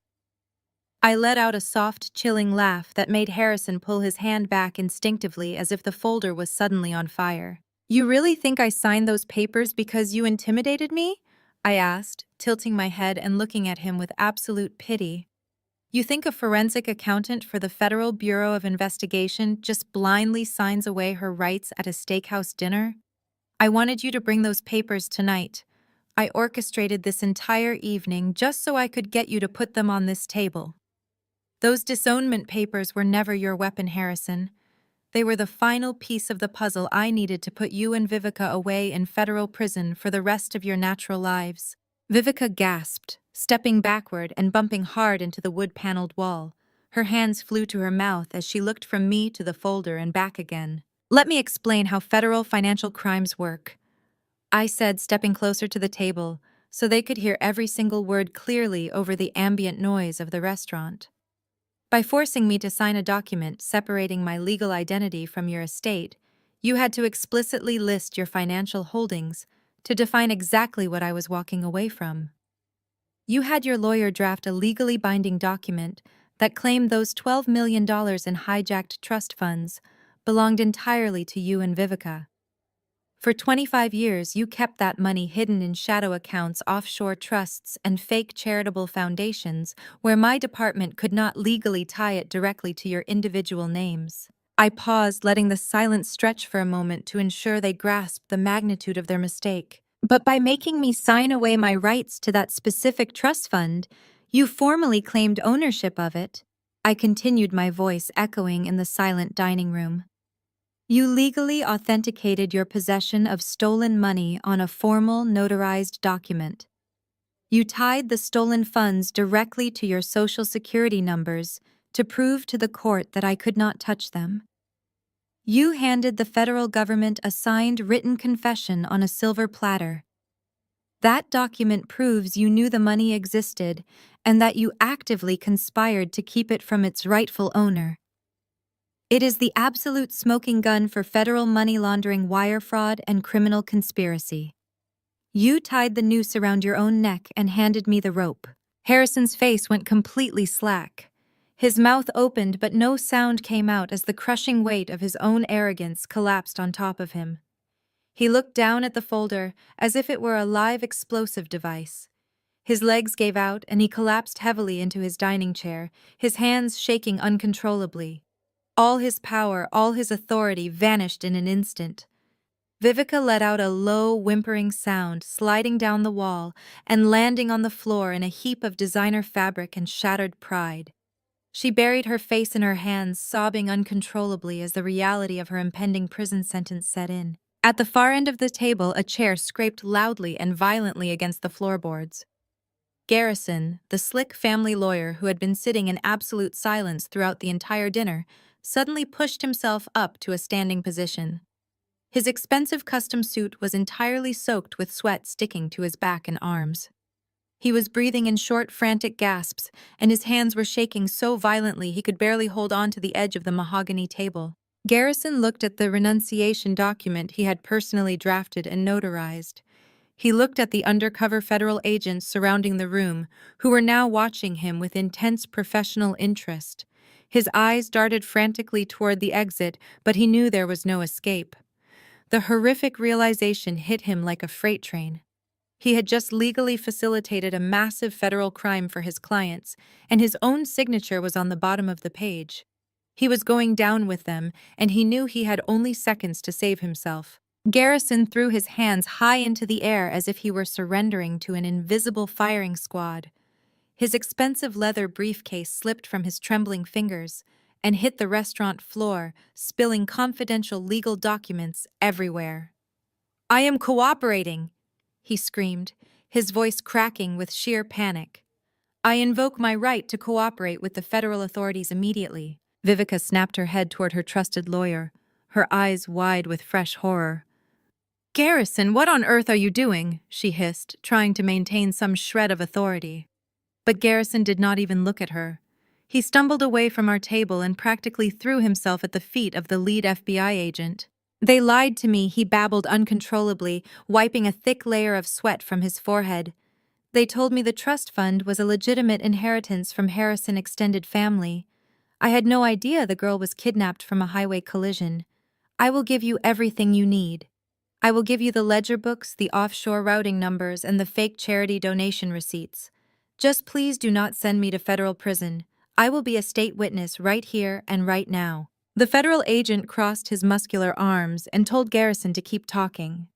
I let out a soft, chilling laugh that made Harrison pull his hand back instinctively as if the folder was suddenly on fire. "You really think I signed those papers because you intimidated me?" I asked, tilting my head and looking at him with absolute pity. "You think a forensic accountant for the Federal Bureau of Investigation just blindly signs away her rights at a steakhouse dinner? I wanted you to bring those papers tonight. I orchestrated this entire evening just so I could get you to put them on this table. Those disownment papers were never your weapon, Harrison. They were the final piece of the puzzle I needed to put you and Vivica away in federal prison for the rest of your natural lives." Vivica gasped, stepping backward and bumping hard into the wood-paneled wall. Her hands flew to her mouth as she looked from me to the folder and back again. "Let me explain how federal financial crimes work," I said, stepping closer to the table so they could hear every single word clearly over the ambient noise of the restaurant. "By forcing me to sign a document separating my legal identity from your estate, you had to explicitly list your financial holdings to define exactly what I was walking away from. You had your lawyer draft a legally binding document that claimed those $12 million in hijacked trust funds belonged entirely to you and Vivica. For 25 years, you kept that money hidden in shadow accounts, offshore trusts, and fake charitable foundations where my department could not legally tie it directly to your individual names." I paused, letting the silence stretch for a moment to ensure they grasped the magnitude of their mistake. "But by making me sign away my rights to that specific trust fund, you formally claimed ownership of it," I continued, my voice echoing in the silent dining room. "You legally authenticated your possession of stolen money on a formal, notarized document. You tied the stolen funds directly to your social security numbers to prove to the court that I could not touch them. You handed the federal government a signed written confession on a silver platter. That document proves you knew the money existed and that you actively conspired to keep it from its rightful owner. It is the absolute smoking gun for federal money laundering, wire fraud, and criminal conspiracy. You tied the noose around your own neck and handed me the rope." Harrison's face went completely slack. His mouth opened, but no sound came out as the crushing weight of his own arrogance collapsed on top of him. He looked down at the folder as if it were a live explosive device. His legs gave out and he collapsed heavily into his dining chair, his hands shaking uncontrollably. All his power, all his authority vanished in an instant. Vivica let out a low, whimpering sound, sliding down the wall and landing on the floor in a heap of designer fabric and shattered pride. She buried her face in her hands, sobbing uncontrollably as the reality of her impending prison sentence set in. At the far end of the table, a chair scraped loudly and violently against the floorboards. Garrison, the slick family lawyer who had been sitting in absolute silence throughout the entire dinner, suddenly pushed himself up to a standing position. His expensive custom suit was entirely soaked with sweat sticking to his back and arms. He was breathing in short, frantic gasps, and his hands were shaking so violently he could barely hold on to the edge of the mahogany table. Garrison looked at the renunciation document he had personally drafted and notarized. He looked at the undercover federal agents surrounding the room, who were now watching him with intense professional interest. His eyes darted frantically toward the exit, but he knew there was no escape. The horrific realization hit him like a freight train. He had just legally facilitated a massive federal crime for his clients, and his own signature was on the bottom of the page. He was going down with them, and he knew he had only seconds to save himself. Garrison threw his hands high into the air as if he were surrendering to an invisible firing squad. His expensive leather briefcase slipped from his trembling fingers and hit the restaurant floor, spilling confidential legal documents everywhere. "I am cooperating," he screamed, his voice cracking with sheer panic. "I invoke my right to cooperate with the federal authorities immediately." Vivica snapped her head toward her trusted lawyer, her eyes wide with fresh horror. "Garrison, what on earth are you doing?" she hissed, trying to maintain some shred of authority. But Garrison did not even look at her. He stumbled away from our table and practically threw himself at the feet of the lead FBI agent. They lied to me, he babbled uncontrollably, wiping a thick layer of sweat from his forehead. They told me the trust fund was a legitimate inheritance from Harrison extended family. I had no idea the girl was kidnapped from a highway collision. I will give you everything you need. I will give you the ledger books, the offshore routing numbers, and the fake charity donation receipts. Just please do not send me to federal prison. I will be a state witness right here and right now. The federal agent crossed his muscular arms and told Garrison to keep talking.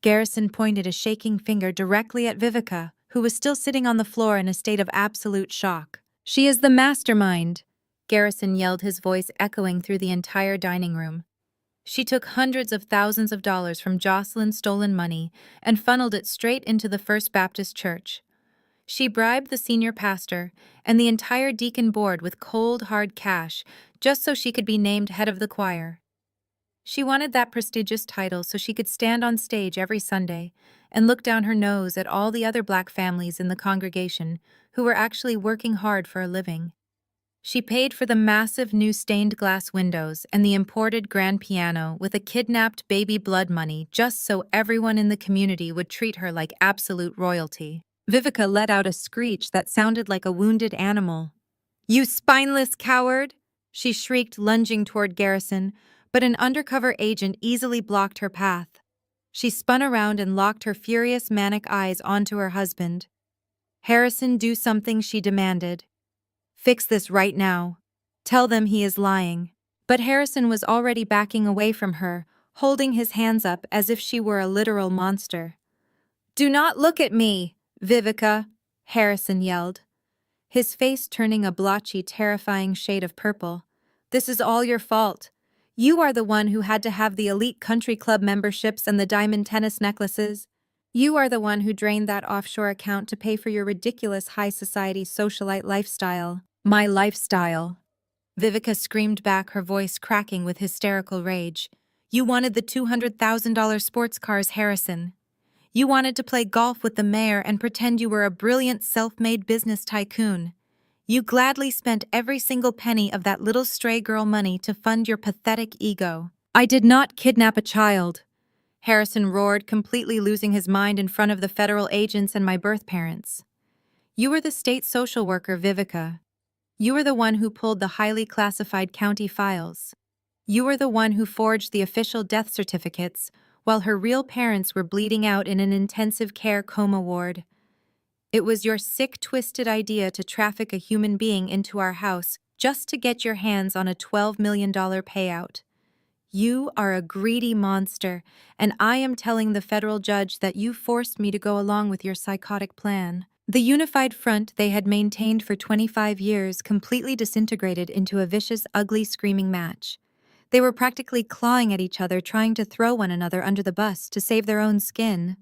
Garrison pointed a shaking finger directly at Vivica, who was still sitting on the floor in a state of absolute shock. She is the mastermind, Garrison yelled, his voice echoing through the entire dining room. She took hundreds of thousands of dollars from Jocelyn's stolen money and funneled it straight into the First Baptist Church. She bribed the senior pastor and the entire deacon board with cold, hard cash just so she could be named head of the choir. She wanted that prestigious title so she could stand on stage every Sunday and look down her nose at all the other black families in the congregation who were actually working hard for a living. She paid for the massive new stained glass windows and the imported grand piano with a kidnapped baby blood money just so everyone in the community would treat her like absolute royalty. Vivica let out a screech that sounded like a wounded animal. "You spineless coward!" she shrieked, lunging toward Garrison, but an undercover agent easily blocked her path. She spun around and locked her furious, manic eyes onto her husband. "Harrison, do something," she demanded. "Fix this right now. Tell them he is lying." But Harrison was already backing away from her, holding his hands up as if she were a literal monster. "Do not look at me, Vivica," Harrison yelled, his face turning a blotchy, terrifying shade of purple. "This is all your fault. You are the one who had to have the elite country club memberships and the diamond tennis necklaces. You are the one who drained that offshore account to pay for your ridiculous high society socialite lifestyle." "My lifestyle," Vivica screamed back, her voice cracking with hysterical rage. "You wanted the $200,000 sports cars, Harrison. You wanted to play golf with the mayor and pretend you were a brilliant self-made business tycoon. You gladly spent every single penny of that little stray girl money to fund your pathetic ego." "I did not kidnap a child," Harrison roared, completely losing his mind in front of the federal agents and my birth parents. "You were the state social worker, Vivica. You were the one who pulled the highly classified county files. You were the one who forged the official death certificates while her real parents were bleeding out in an intensive care coma ward. It was your sick, twisted idea to traffic a human being into our house just to get your hands on a $12 million payout. You are a greedy monster, and I am telling the federal judge that you forced me to go along with your psychotic plan." The unified front they had maintained for 25 years completely disintegrated into a vicious, ugly, screaming match. They were practically clawing at each other, trying to throw one another under the bus to save their own skin.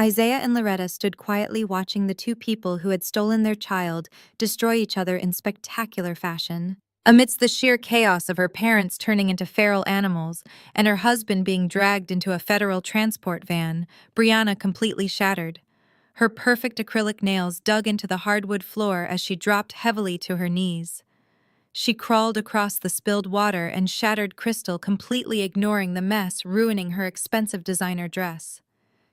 Isaiah and Loretta stood quietly watching the two people who had stolen their child destroy each other in spectacular fashion. Amidst the sheer chaos of her parents turning into feral animals and her husband being dragged into a federal transport van, Brianna completely shattered. Her perfect acrylic nails dug into the hardwood floor as she dropped heavily to her knees. She crawled across the spilled water and shattered crystal, completely ignoring the mess, ruining her expensive designer dress.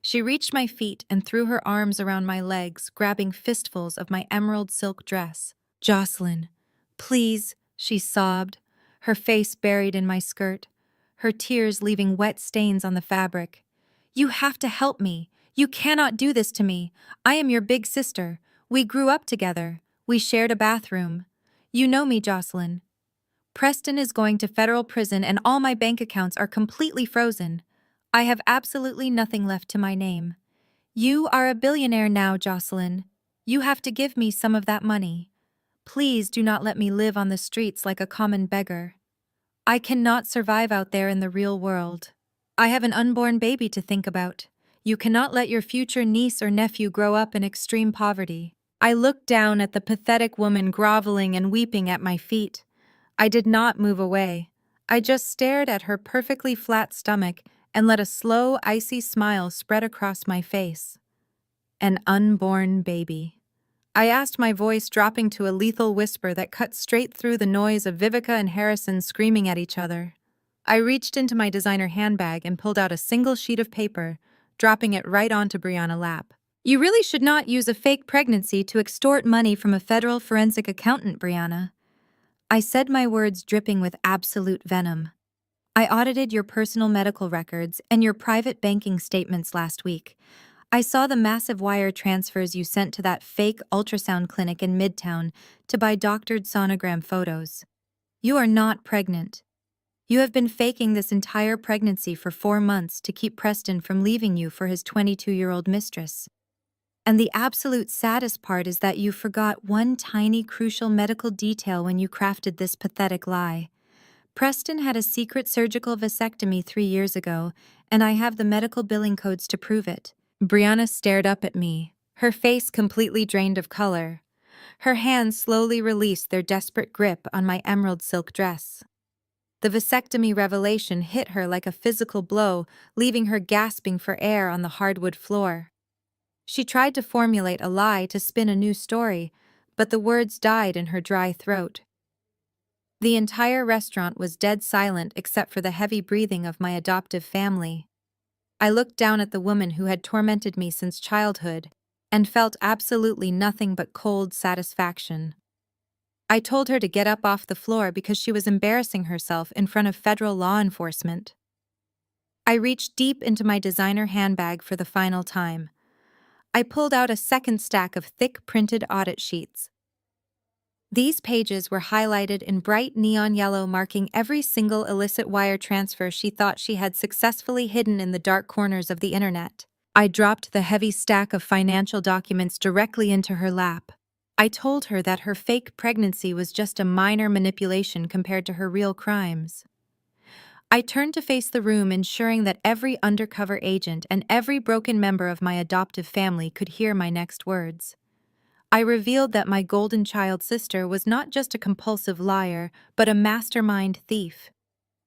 She reached my feet and threw her arms around my legs, grabbing fistfuls of my emerald silk dress. "Jocelyn, please," she sobbed, her face buried in my skirt, her tears leaving wet stains on the fabric. "You have to help me. You cannot do this to me. I am your big sister. We grew up together. We shared a bathroom. You know me, Jocelyn. Preston is going to federal prison and all my bank accounts are completely frozen. I have absolutely nothing left to my name. You are a billionaire now, Jocelyn. You have to give me some of that money. Please do not let me live on the streets like a common beggar. I cannot survive out there in the real world. I have an unborn baby to think about. You cannot let your future niece or nephew grow up in extreme poverty." I looked down at the pathetic woman groveling and weeping at my feet. I did not move away. I just stared at her perfectly flat stomach and let a slow, icy smile spread across my face. An unborn baby. I asked, my voice dropping to a lethal whisper that cut straight through the noise of Vivica and Harrison screaming at each other. I reached into my designer handbag and pulled out a single sheet of paper, dropping it right onto Brianna's lap. You really should not use a fake pregnancy to extort money from a federal forensic accountant, Brianna. I said, my words dripping with absolute venom. I audited your personal medical records and your private banking statements last week. I saw the massive wire transfers you sent to that fake ultrasound clinic in Midtown to buy doctored sonogram photos. You are not pregnant. You have been faking this entire pregnancy for 4 months to keep Preston from leaving you for his 22-year-old mistress. And the absolute saddest part is that you forgot one tiny crucial medical detail when you crafted this pathetic lie. Preston had a secret surgical vasectomy 3 years ago, and I have the medical billing codes to prove it. Brianna stared up at me, her face completely drained of color. Her hands slowly released their desperate grip on my emerald silk dress. The vasectomy revelation hit her like a physical blow, leaving her gasping for air on the hardwood floor. She tried to formulate a lie to spin a new story, but the words died in her dry throat. The entire restaurant was dead silent except for the heavy breathing of my adoptive family. I looked down at the woman who had tormented me since childhood and felt absolutely nothing but cold satisfaction. I told her to get up off the floor because she was embarrassing herself in front of federal law enforcement. I reached deep into my designer handbag for the final time. I pulled out a second stack of thick printed audit sheets. These pages were highlighted in bright neon yellow, marking every single illicit wire transfer she thought she had successfully hidden in the dark corners of the internet. I dropped the heavy stack of financial documents directly into her lap. I told her that her fake pregnancy was just a minor manipulation compared to her real crimes. I turned to face the room, ensuring that every undercover agent and every broken member of my adoptive family could hear my next words. I revealed that my golden child sister was not just a compulsive liar, but a mastermind thief.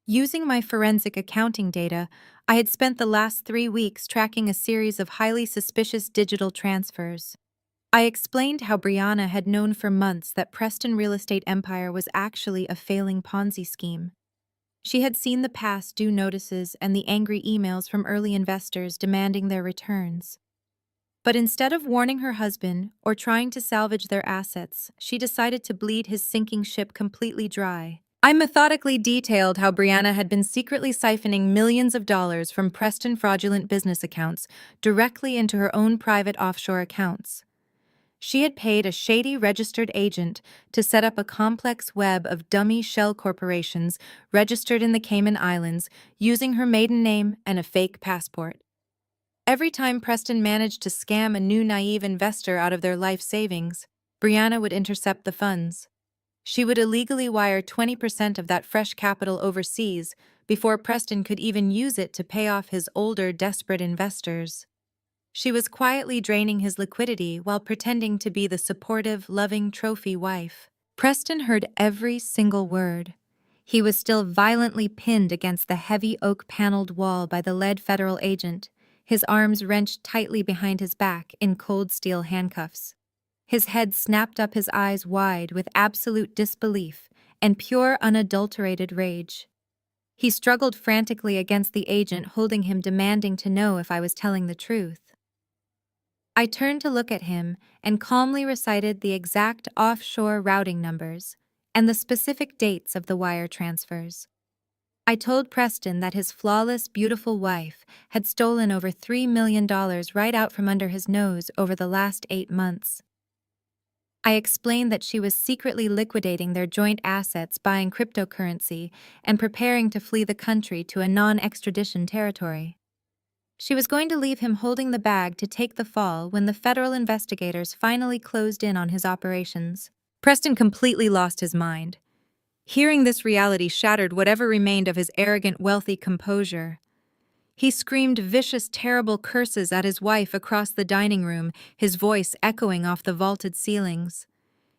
Using my forensic accounting data, I had spent the last 3 weeks tracking a series of highly suspicious digital transfers. I explained how Brianna had known for months that Preston real estate empire was actually a failing Ponzi scheme. She had seen the past due notices and the angry emails from early investors demanding their returns. But instead of warning her husband or trying to salvage their assets, she decided to bleed his sinking ship completely dry. I methodically detailed how Brianna had been secretly siphoning millions of dollars from Preston fraudulent business accounts directly into her own private offshore accounts. She had paid a shady registered agent to set up a complex web of dummy shell corporations registered in the Cayman Islands using her maiden name and a fake passport. Every time Preston managed to scam a new naive investor out of their life savings, Brianna would intercept the funds. She would illegally wire 20% of that fresh capital overseas before Preston could even use it to pay off his older, desperate investors. She was quietly draining his liquidity while pretending to be the supportive, loving trophy wife. Preston heard every single word. He was still violently pinned against the heavy oak-paneled wall by the lead federal agent, his arms wrenched tightly behind his back in cold steel handcuffs. His head snapped up, his eyes wide with absolute disbelief and pure unadulterated rage. He struggled frantically against the agent holding him, demanding to know if I was telling the truth. I turned to look at him and calmly recited the exact offshore routing numbers and the specific dates of the wire transfers. I told Preston that his flawless, beautiful wife had stolen over $3 million right out from under his nose over the last 8 months. I explained that she was secretly liquidating their joint assets, buying cryptocurrency, and preparing to flee the country to a non-extradition territory. She was going to leave him holding the bag to take the fall when the federal investigators finally closed in on his operations. Preston completely lost his mind. Hearing this reality shattered whatever remained of his arrogant, wealthy composure. He screamed vicious, terrible curses at his wife across the dining room, his voice echoing off the vaulted ceilings.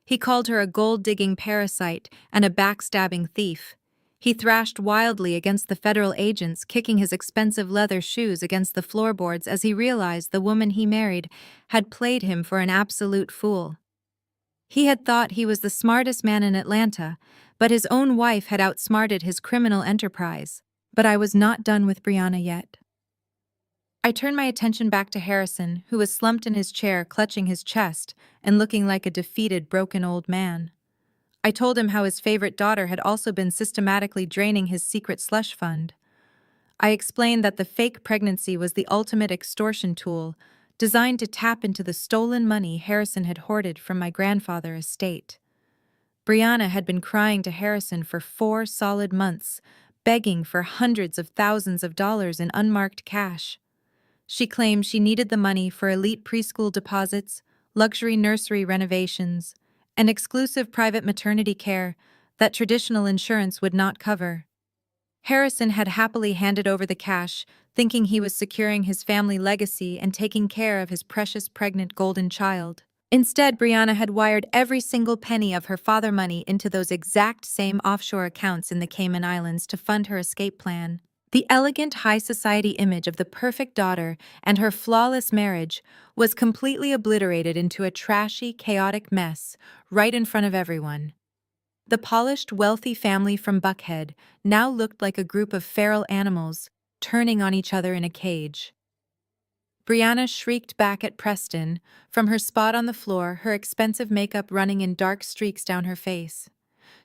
He called her a gold-digging parasite and a backstabbing thief. He thrashed wildly against the federal agents, kicking his expensive leather shoes against the floorboards as he realized the woman he married had played him for an absolute fool. He had thought he was the smartest man in Atlanta, but his own wife had outsmarted his criminal enterprise. But I was not done with Brianna yet. I turned my attention back to Harrison, who was slumped in his chair, clutching his chest and looking like a defeated, broken old man. I told him how his favorite daughter had also been systematically draining his secret slush fund. I explained that the fake pregnancy was the ultimate extortion tool, designed to tap into the stolen money Harrison had hoarded from my grandfather's estate. Brianna had been crying to Harrison for 4 solid months, begging for hundreds of thousands of dollars in unmarked cash. She claimed she needed the money for elite preschool deposits, luxury nursery renovations, and exclusive private maternity care that traditional insurance would not cover. Harrison had happily handed over the cash, thinking he was securing his family legacy and taking care of his precious pregnant golden child. Instead, Brianna had wired every single penny of her father money into those exact same offshore accounts in the Cayman Islands to fund her escape plan. The elegant high society image of the perfect daughter and her flawless marriage was completely obliterated into a trashy, chaotic mess right in front of everyone. The polished, wealthy family from Buckhead now looked like a group of feral animals, turning on each other in a cage. Brianna shrieked back at Preston, from her spot on the floor, her expensive makeup running in dark streaks down her face.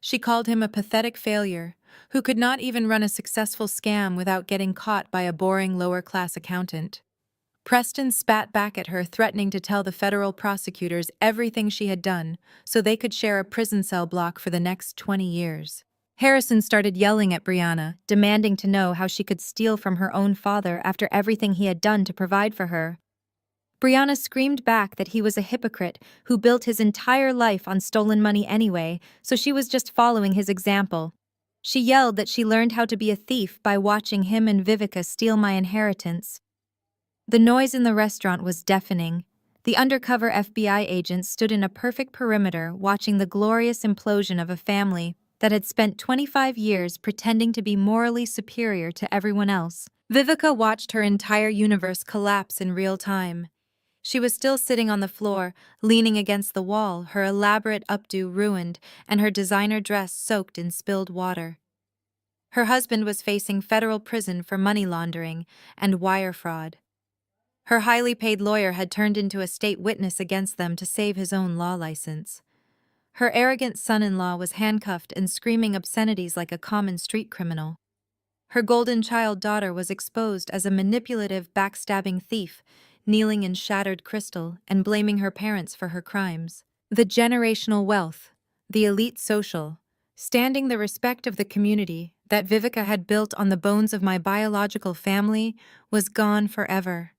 She called him a pathetic failure, who could not even run a successful scam without getting caught by a boring lower-class accountant. Preston spat back at her, threatening to tell the federal prosecutors everything she had done so they could share a prison cell block for the next 20 years. Harrison started yelling at Brianna, demanding to know how she could steal from her own father after everything he had done to provide for her. Brianna screamed back that he was a hypocrite who built his entire life on stolen money anyway, so she was just following his example. She yelled that she learned how to be a thief by watching him and Vivica steal my inheritance. The noise in the restaurant was deafening. The undercover FBI agents stood in a perfect perimeter watching the glorious implosion of a family that had spent 25 years pretending to be morally superior to everyone else. Vivica watched her entire universe collapse in real time. She was still sitting on the floor, leaning against the wall, her elaborate updo ruined and her designer dress soaked in spilled water. Her husband was facing federal prison for money laundering and wire fraud. Her highly paid lawyer had turned into a state witness against them to save his own law license. Her arrogant son-in-law was handcuffed and screaming obscenities like a common street criminal. Her golden child daughter was exposed as a manipulative, backstabbing thief, kneeling in shattered crystal and blaming her parents for her crimes. The generational wealth, the elite social, standing the respect of the community that Vivica had built on the bones of my biological family was gone forever.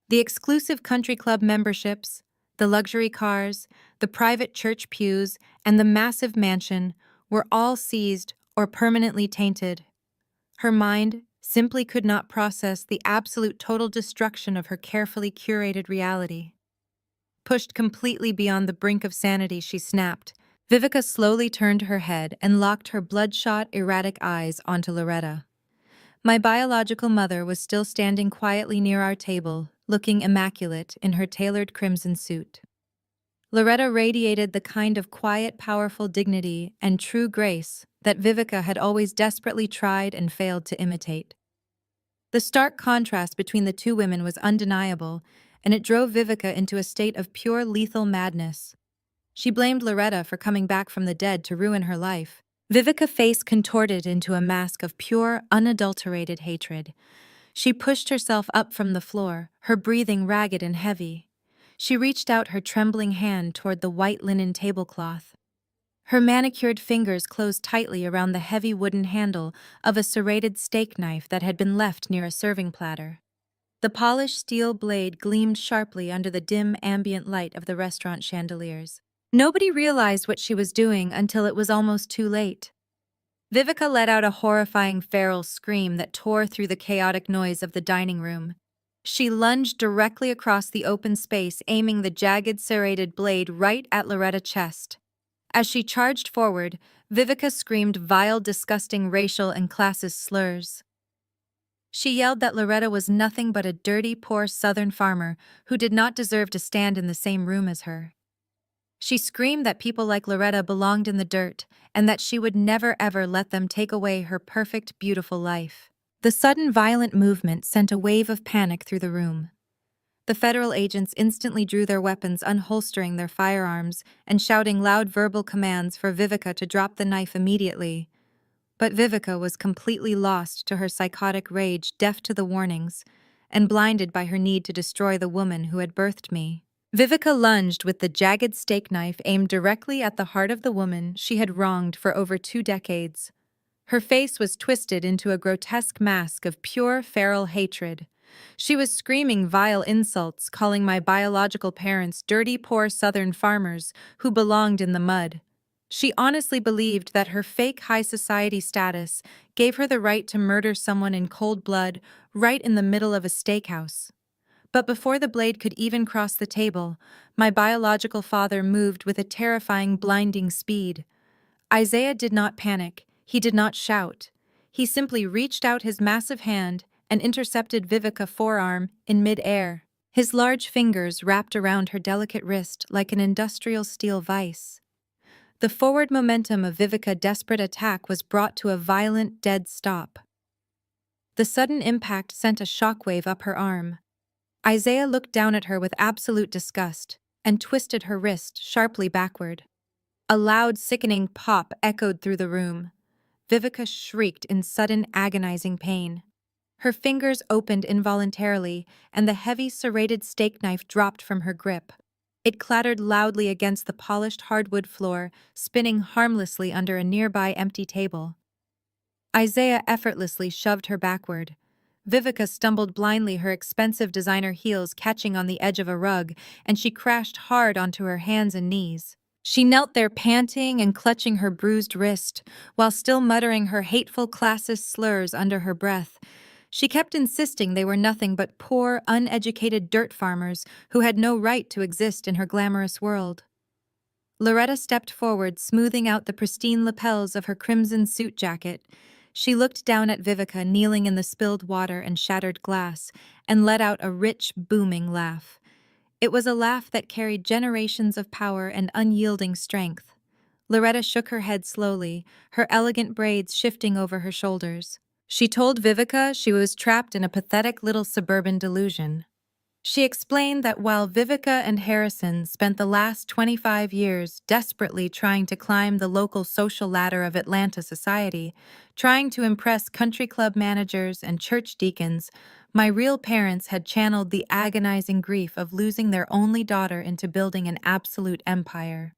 The exclusive country club memberships, the luxury cars, the private church pews, and the massive mansion were all seized or permanently tainted. Her mind simply could not process the absolute total destruction of her carefully curated reality. Pushed completely beyond the brink of sanity, she snapped. Vivica slowly turned her head and locked her bloodshot, erratic eyes onto Loretta. My biological mother was still standing quietly near our table, looking immaculate in her tailored crimson suit. Loretta radiated the kind of quiet, powerful dignity and true grace that Vivica had always desperately tried and failed to imitate. The stark contrast between the two women was undeniable, and it drove Vivica into a state of pure lethal madness. She blamed Loretta for coming back from the dead to ruin her life. Vivica's face contorted into a mask of pure, unadulterated hatred. She pushed herself up from the floor, her breathing ragged and heavy. She reached out her trembling hand toward the white linen tablecloth. Her manicured fingers closed tightly around the heavy wooden handle of a serrated steak knife that had been left near a serving platter. The polished steel blade gleamed sharply under the dim ambient light of the restaurant chandeliers. Nobody realized what she was doing until it was almost too late. Vivica let out a horrifying feral scream that tore through the chaotic noise of the dining room. She lunged directly across the open space, aiming the jagged serrated blade right at Loretta's chest. As she charged forward, Vivica screamed vile, disgusting racial and classist slurs. She yelled that Loretta was nothing but a dirty, poor Southern farmer who did not deserve to stand in the same room as her. She screamed that people like Loretta belonged in the dirt and that she would never ever let them take away her perfect, beautiful life. The sudden violent movement sent a wave of panic through the room. The federal agents instantly drew their weapons, unholstering their firearms and shouting loud verbal commands for Vivica to drop the knife immediately. But Vivica was completely lost to her psychotic rage, deaf to the warnings, and blinded by her need to destroy the woman who had birthed me. Vivica lunged with the jagged steak knife aimed directly at the heart of the woman she had wronged for over 2 decades. Her face was twisted into a grotesque mask of pure feral hatred. She was screaming vile insults, calling my biological parents dirty, poor Southern farmers who belonged in the mud. She honestly believed that her fake high society status gave her the right to murder someone in cold blood right in the middle of a steakhouse. But before the blade could even cross the table, my biological father moved with a terrifying, blinding speed. Isaiah did not panic. He did not shout. He simply reached out his massive hand and intercepted Vivica's forearm in mid-air. His large fingers wrapped around her delicate wrist like an industrial steel vise. The forward momentum of Vivica's desperate attack was brought to a violent, dead stop. The sudden impact sent a shockwave up her arm. Isaiah looked down at her with absolute disgust and twisted her wrist sharply backward. A loud, sickening pop echoed through the room. Vivica shrieked in sudden, agonizing pain. Her fingers opened involuntarily, and the heavy, serrated steak knife dropped from her grip. It clattered loudly against the polished hardwood floor, spinning harmlessly under a nearby empty table. Isaiah effortlessly shoved her backward. Vivica stumbled blindly, her expensive designer heels catching on the edge of a rug, and she crashed hard onto her hands and knees. She knelt there panting and clutching her bruised wrist, while still muttering her hateful classist slurs under her breath. She kept insisting they were nothing but poor, uneducated dirt farmers who had no right to exist in her glamorous world. Loretta stepped forward, smoothing out the pristine lapels of her crimson suit jacket. She looked down at Vivica kneeling in the spilled water and shattered glass, and let out a rich, booming laugh. It was a laugh that carried generations of power and unyielding strength. Loretta shook her head slowly, her elegant braids shifting over her shoulders. She told Vivica she was trapped in a pathetic little suburban delusion. She explained that while Vivica and Harrison spent the last 25 years desperately trying to climb the local social ladder of Atlanta society, trying to impress country club managers and church deacons, my real parents had channeled the agonizing grief of losing their only daughter into building an absolute empire.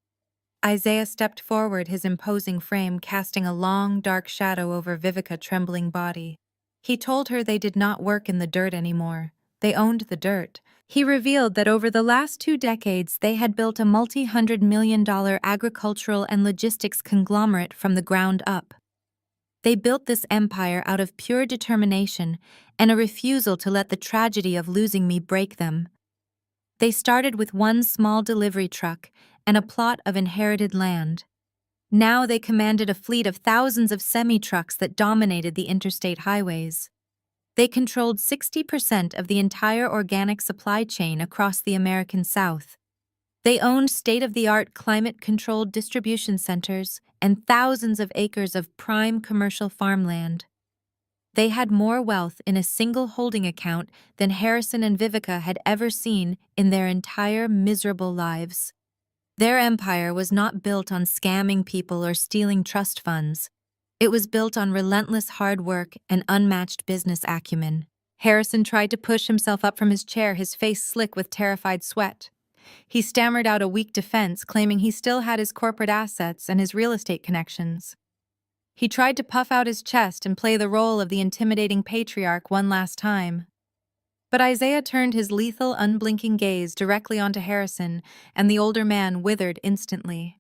Isaiah stepped forward, his imposing frame casting a long, dark shadow over Vivica's trembling body. He told her they did not work in the dirt anymore. They owned the dirt. He revealed that over the last 2 decades they had built a multi-hundred-million-dollar agricultural and logistics conglomerate from the ground up. They built this empire out of pure determination and a refusal to let the tragedy of losing me break them. They started with one small delivery truck and a plot of inherited land. Now they commanded a fleet of thousands of semi-trucks that dominated the interstate highways. They controlled 60% of the entire organic supply chain across the American South. They owned state-of-the-art climate-controlled distribution centers and thousands of acres of prime commercial farmland. They had more wealth in a single holding account than Harrison and Vivica had ever seen in their entire miserable lives. Their empire was not built on scamming people or stealing trust funds. It was built on relentless hard work and unmatched business acumen. Harrison tried to push himself up from his chair, his face slick with terrified sweat. He stammered out a weak defense, claiming he still had his corporate assets and his real estate connections. He tried to puff out his chest and play the role of the intimidating patriarch one last time. But Isaiah turned his lethal, unblinking gaze directly onto Harrison, and the older man withered instantly.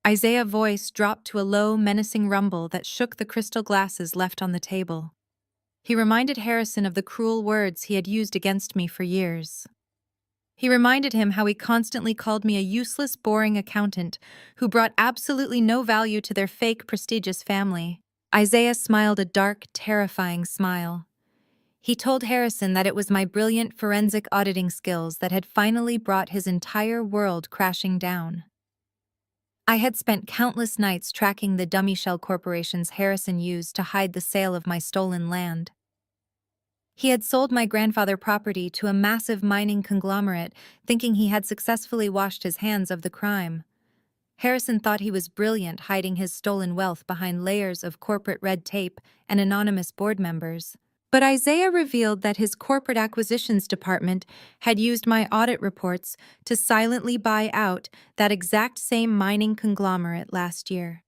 Isaiah's voice dropped to a low, menacing rumble that shook the crystal glasses left on the table. He reminded Harrison of the cruel words he had used against me for years. He reminded him how he constantly called me a useless, boring accountant who brought absolutely no value to their fake, prestigious family. Isaiah smiled a dark, terrifying smile. He told Harrison that it was my brilliant forensic auditing skills that had finally brought his entire world crashing down. I had spent countless nights tracking the dummy shell corporations Harrison used to hide the sale of my stolen land. He had sold my grandfather property to a massive mining conglomerate, thinking he had successfully washed his hands of the crime. Harrison thought he was brilliant hiding his stolen wealth behind layers of corporate red tape and anonymous board members. But Isaiah revealed that his corporate acquisitions department had used my audit reports to silently buy out that exact same mining conglomerate last year.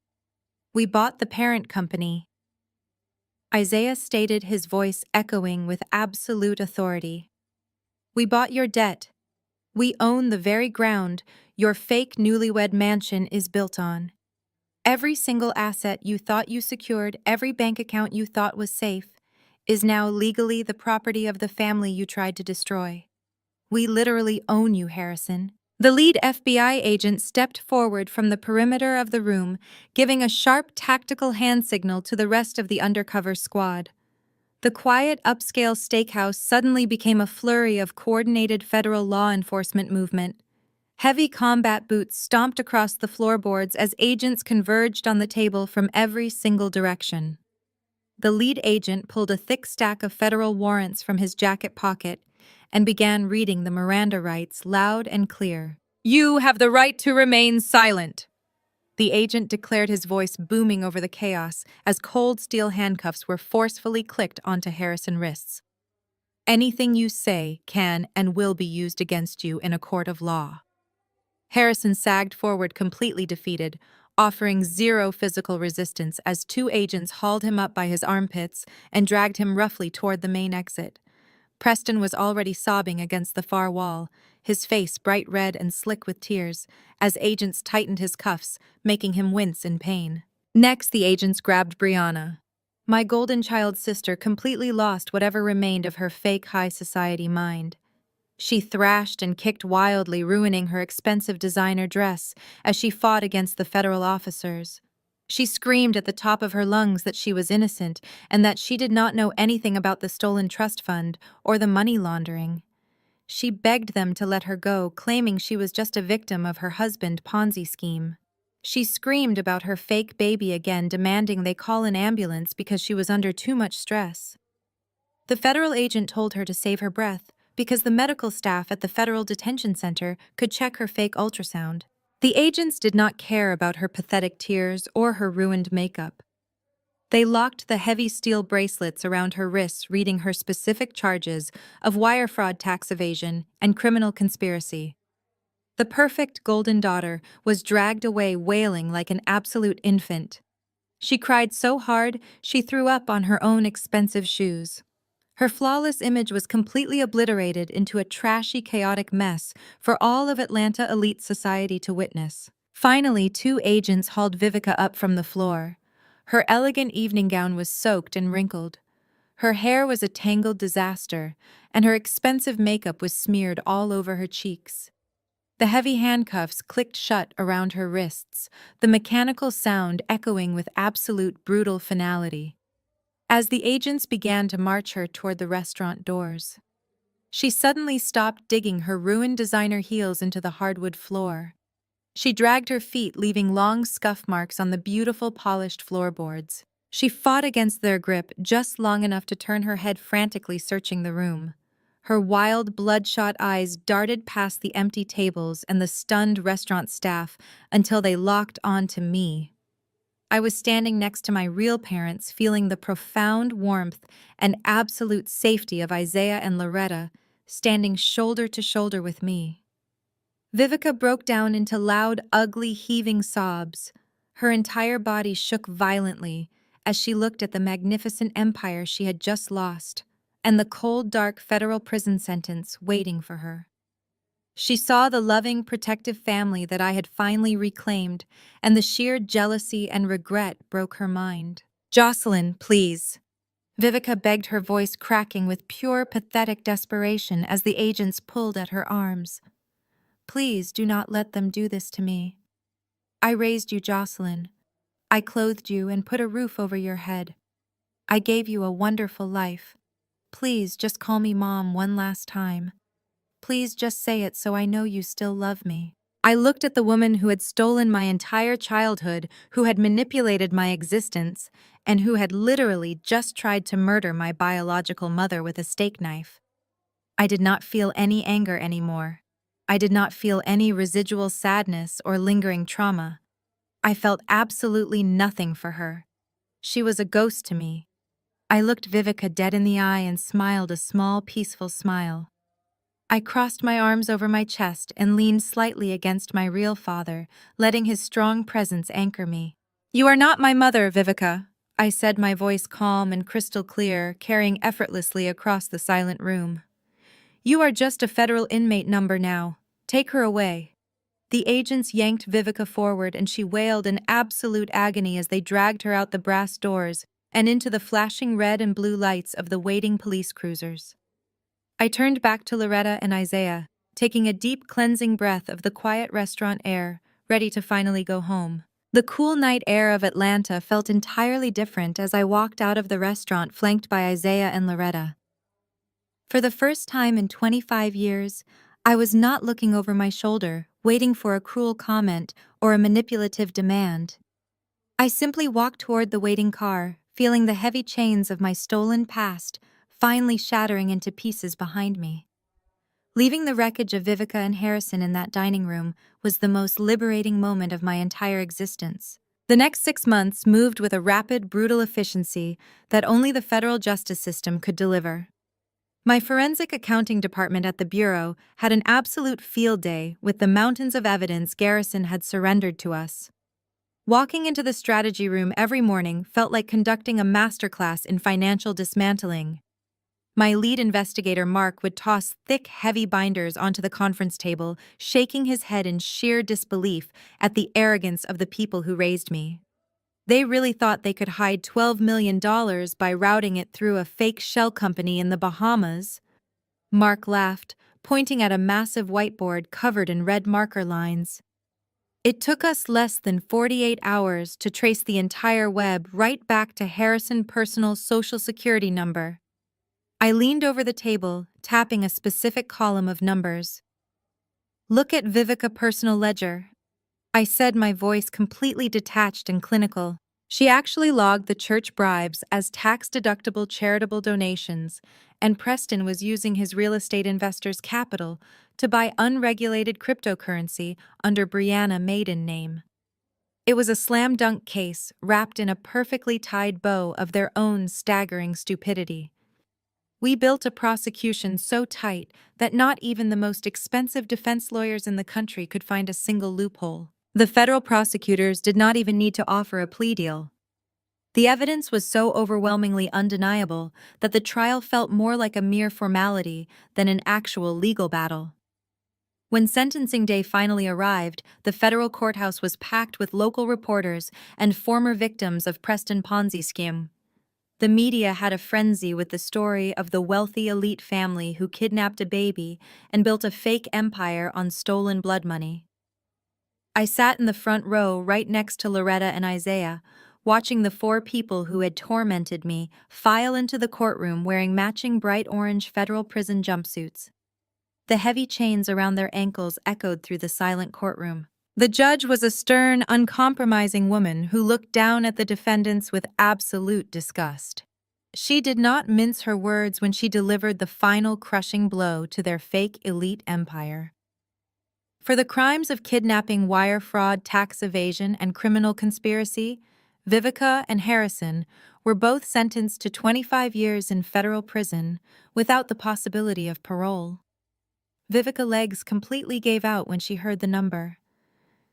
We bought the parent company. Isaiah stated, his voice echoing with absolute authority. We bought your debt. We own the very ground your fake newlywed mansion is built on. Every single asset you thought you secured, every bank account you thought was safe, is now legally the property of the family you tried to destroy. We literally own you, Harrison. The lead FBI agent stepped forward from the perimeter of the room, giving a sharp tactical hand signal to the rest of the undercover squad. The quiet, upscale steakhouse suddenly became a flurry of coordinated federal law enforcement movement. Heavy combat boots stomped across the floorboards as agents converged on the table from every single direction. The lead agent pulled a thick stack of federal warrants from his jacket pocket and began reading the Miranda rights loud and clear. You have the right to remain silent, the agent declared, his voice booming over the chaos as cold steel handcuffs were forcefully clicked onto Harrison's wrists. Anything you say can and will be used against you in a court of law. Harrison sagged forward, completely defeated, offering zero physical resistance as two agents hauled him up by his armpits and dragged him roughly toward the main exit. Preston was already sobbing against the far wall, his face bright red and slick with tears, as agents tightened his cuffs, making him wince in pain. Next, the agents grabbed Brianna, my golden child sister, completely lost whatever remained of her fake high society mind. She thrashed and kicked wildly, ruining her expensive designer dress as she fought against the federal officers. She screamed at the top of her lungs that she was innocent and that she did not know anything about the stolen trust fund or the money laundering. She begged them to let her go, claiming she was just a victim of her husband's Ponzi scheme. She screamed about her fake baby again, demanding they call an ambulance because she was under too much stress. The federal agent told her to save her breath because the medical staff at the federal detention center could check her fake ultrasound. The agents did not care about her pathetic tears or her ruined makeup. They locked the heavy steel bracelets around her wrists, reading her specific charges of wire fraud, tax evasion, and criminal conspiracy. The perfect golden daughter was dragged away wailing like an absolute infant. She cried so hard she threw up on her own expensive shoes. Her flawless image was completely obliterated into a trashy, chaotic mess for all of Atlanta elite society to witness. Finally, two agents hauled Vivica up from the floor. Her elegant evening gown was soaked and wrinkled. Her hair was a tangled disaster, and her expensive makeup was smeared all over her cheeks. The heavy handcuffs clicked shut around her wrists, the mechanical sound echoing with absolute brutal finality. As the agents began to march her toward the restaurant doors, she suddenly stopped, digging her ruined designer heels into the hardwood floor. She dragged her feet, leaving long scuff marks on the beautiful polished floorboards. She fought against their grip just long enough to turn her head, frantically searching the room. Her wild, bloodshot eyes darted past the empty tables and the stunned restaurant staff until they locked onto me. I was standing next to my real parents, feeling the profound warmth and absolute safety of Isaiah and Loretta, standing shoulder to shoulder with me. Vivica broke down into loud, ugly, heaving sobs. Her entire body shook violently as she looked at the magnificent empire she had just lost and the cold, dark federal prison sentence waiting for her. She saw the loving, protective family that I had finally reclaimed, and the sheer jealousy and regret broke her mind. "Jocelyn, please," Vivica begged, her voice cracking with pure, pathetic desperation as the agents pulled at her arms. "Please do not let them do this to me. I raised you, Jocelyn. I clothed you and put a roof over your head. I gave you a wonderful life. Please just call me Mom one last time. Please just say it so I know you still love me." I looked at the woman who had stolen my entire childhood, who had manipulated my existence, and who had literally just tried to murder my biological mother with a steak knife. I did not feel any anger anymore. I did not feel any residual sadness or lingering trauma. I felt absolutely nothing for her. She was a ghost to me. I looked Vivica dead in the eye and smiled a small, peaceful smile. I crossed my arms over my chest and leaned slightly against my real father, letting his strong presence anchor me. "You are not my mother, Vivica," I said, my voice calm and crystal clear, carrying effortlessly across the silent room. "You are just a federal inmate number now. Take her away." The agents yanked Vivica forward and she wailed in absolute agony as they dragged her out the brass doors and into the flashing red and blue lights of the waiting police cruisers. I turned back to Loretta and Isaiah, taking a deep cleansing breath of the quiet restaurant air, ready to finally go home. The cool night air of Atlanta felt entirely different as I walked out of the restaurant flanked by Isaiah and Loretta. For the first time in 25 years, I was not looking over my shoulder, waiting for a cruel comment or a manipulative demand. I simply walked toward the waiting car, feeling the heavy chains of my stolen past finally shattering into pieces behind me. Leaving the wreckage of Vivica and Harrison in that dining room was the most liberating moment of my entire existence. The next 6 months moved with a rapid, brutal efficiency that only the federal justice system could deliver. My forensic accounting department at the Bureau had an absolute field day with the mountains of evidence Garrison had surrendered to us. Walking into the strategy room every morning felt like conducting a masterclass in financial dismantling. My lead investigator, Mark, would toss thick, heavy binders onto the conference table, shaking his head in sheer disbelief at the arrogance of the people who raised me. They really thought they could hide $12 million by routing it through a fake shell company in the Bahamas. Mark laughed, pointing at a massive whiteboard covered in red marker lines. It took us less than 48 hours to trace the entire web right back to Harrison's personal Social Security number. I leaned over the table, tapping a specific column of numbers. "Look at Vivica Personal Ledger," I said, my voice completely detached and clinical. She actually logged the church bribes as tax-deductible charitable donations, and Preston was using his real estate investors' capital to buy unregulated cryptocurrency under Brianna maiden name. It was a slam-dunk case wrapped in a perfectly tied bow of their own staggering stupidity. We built a prosecution so tight that not even the most expensive defense lawyers in the country could find a single loophole. The federal prosecutors did not even need to offer a plea deal. The evidence was so overwhelmingly undeniable that the trial felt more like a mere formality than an actual legal battle. When sentencing day finally arrived, the federal courthouse was packed with local reporters and former victims of Preston Ponzi scheme. The media had a frenzy with the story of the wealthy elite family who kidnapped a baby and built a fake empire on stolen blood money. I sat in the front row right next to Loretta and Isaiah, watching the 4 people who had tormented me file into the courtroom wearing matching bright orange federal prison jumpsuits. The heavy chains around their ankles echoed through the silent courtroom. The judge was a stern, uncompromising woman who looked down at the defendants with absolute disgust. She did not mince her words when she delivered the final crushing blow to their fake elite empire. For the crimes of kidnapping, wire fraud, tax evasion, and criminal conspiracy, Vivica and Harrison were both sentenced to 25 years in federal prison without the possibility of parole. Vivica's legs completely gave out when she heard the number.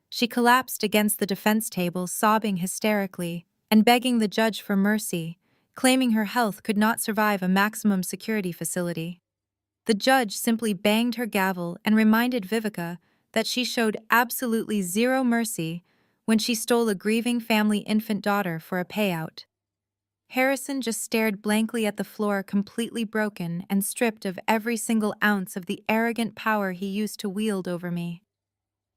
She collapsed against the defense table, sobbing hysterically and begging the judge for mercy, claiming her health could not survive a maximum security facility. The judge simply banged her gavel and reminded Vivica that she showed absolutely zero mercy when she stole a grieving family infant daughter for a payout. Harrison just stared blankly at the floor, completely broken and stripped of every single ounce of the arrogant power he used to wield over me.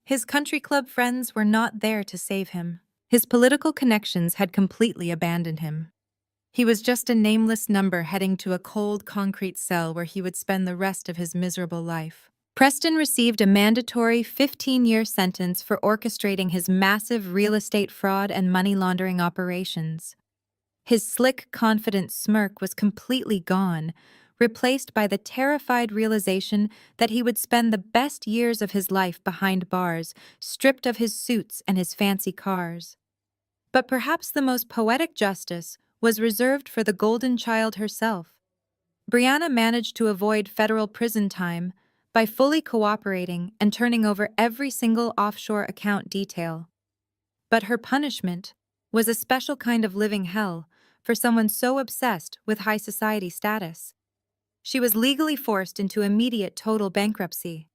His country club friends were not there to save him. His political connections had completely abandoned him. He was just a nameless number heading to a cold concrete cell where he would spend the rest of his miserable life. Preston received a mandatory 15-year sentence for orchestrating his massive real estate fraud and money laundering operations. His slick, confident smirk was completely gone, replaced by the terrified realization that he would spend the best years of his life behind bars, stripped of his suits and his fancy cars. But perhaps the most poetic justice was reserved for the golden child herself. Brianna managed to avoid federal prison time by fully cooperating and turning over every single offshore account detail. But her punishment was a special kind of living hell for someone so obsessed with high society status. She was legally forced into immediate total bankruptcy.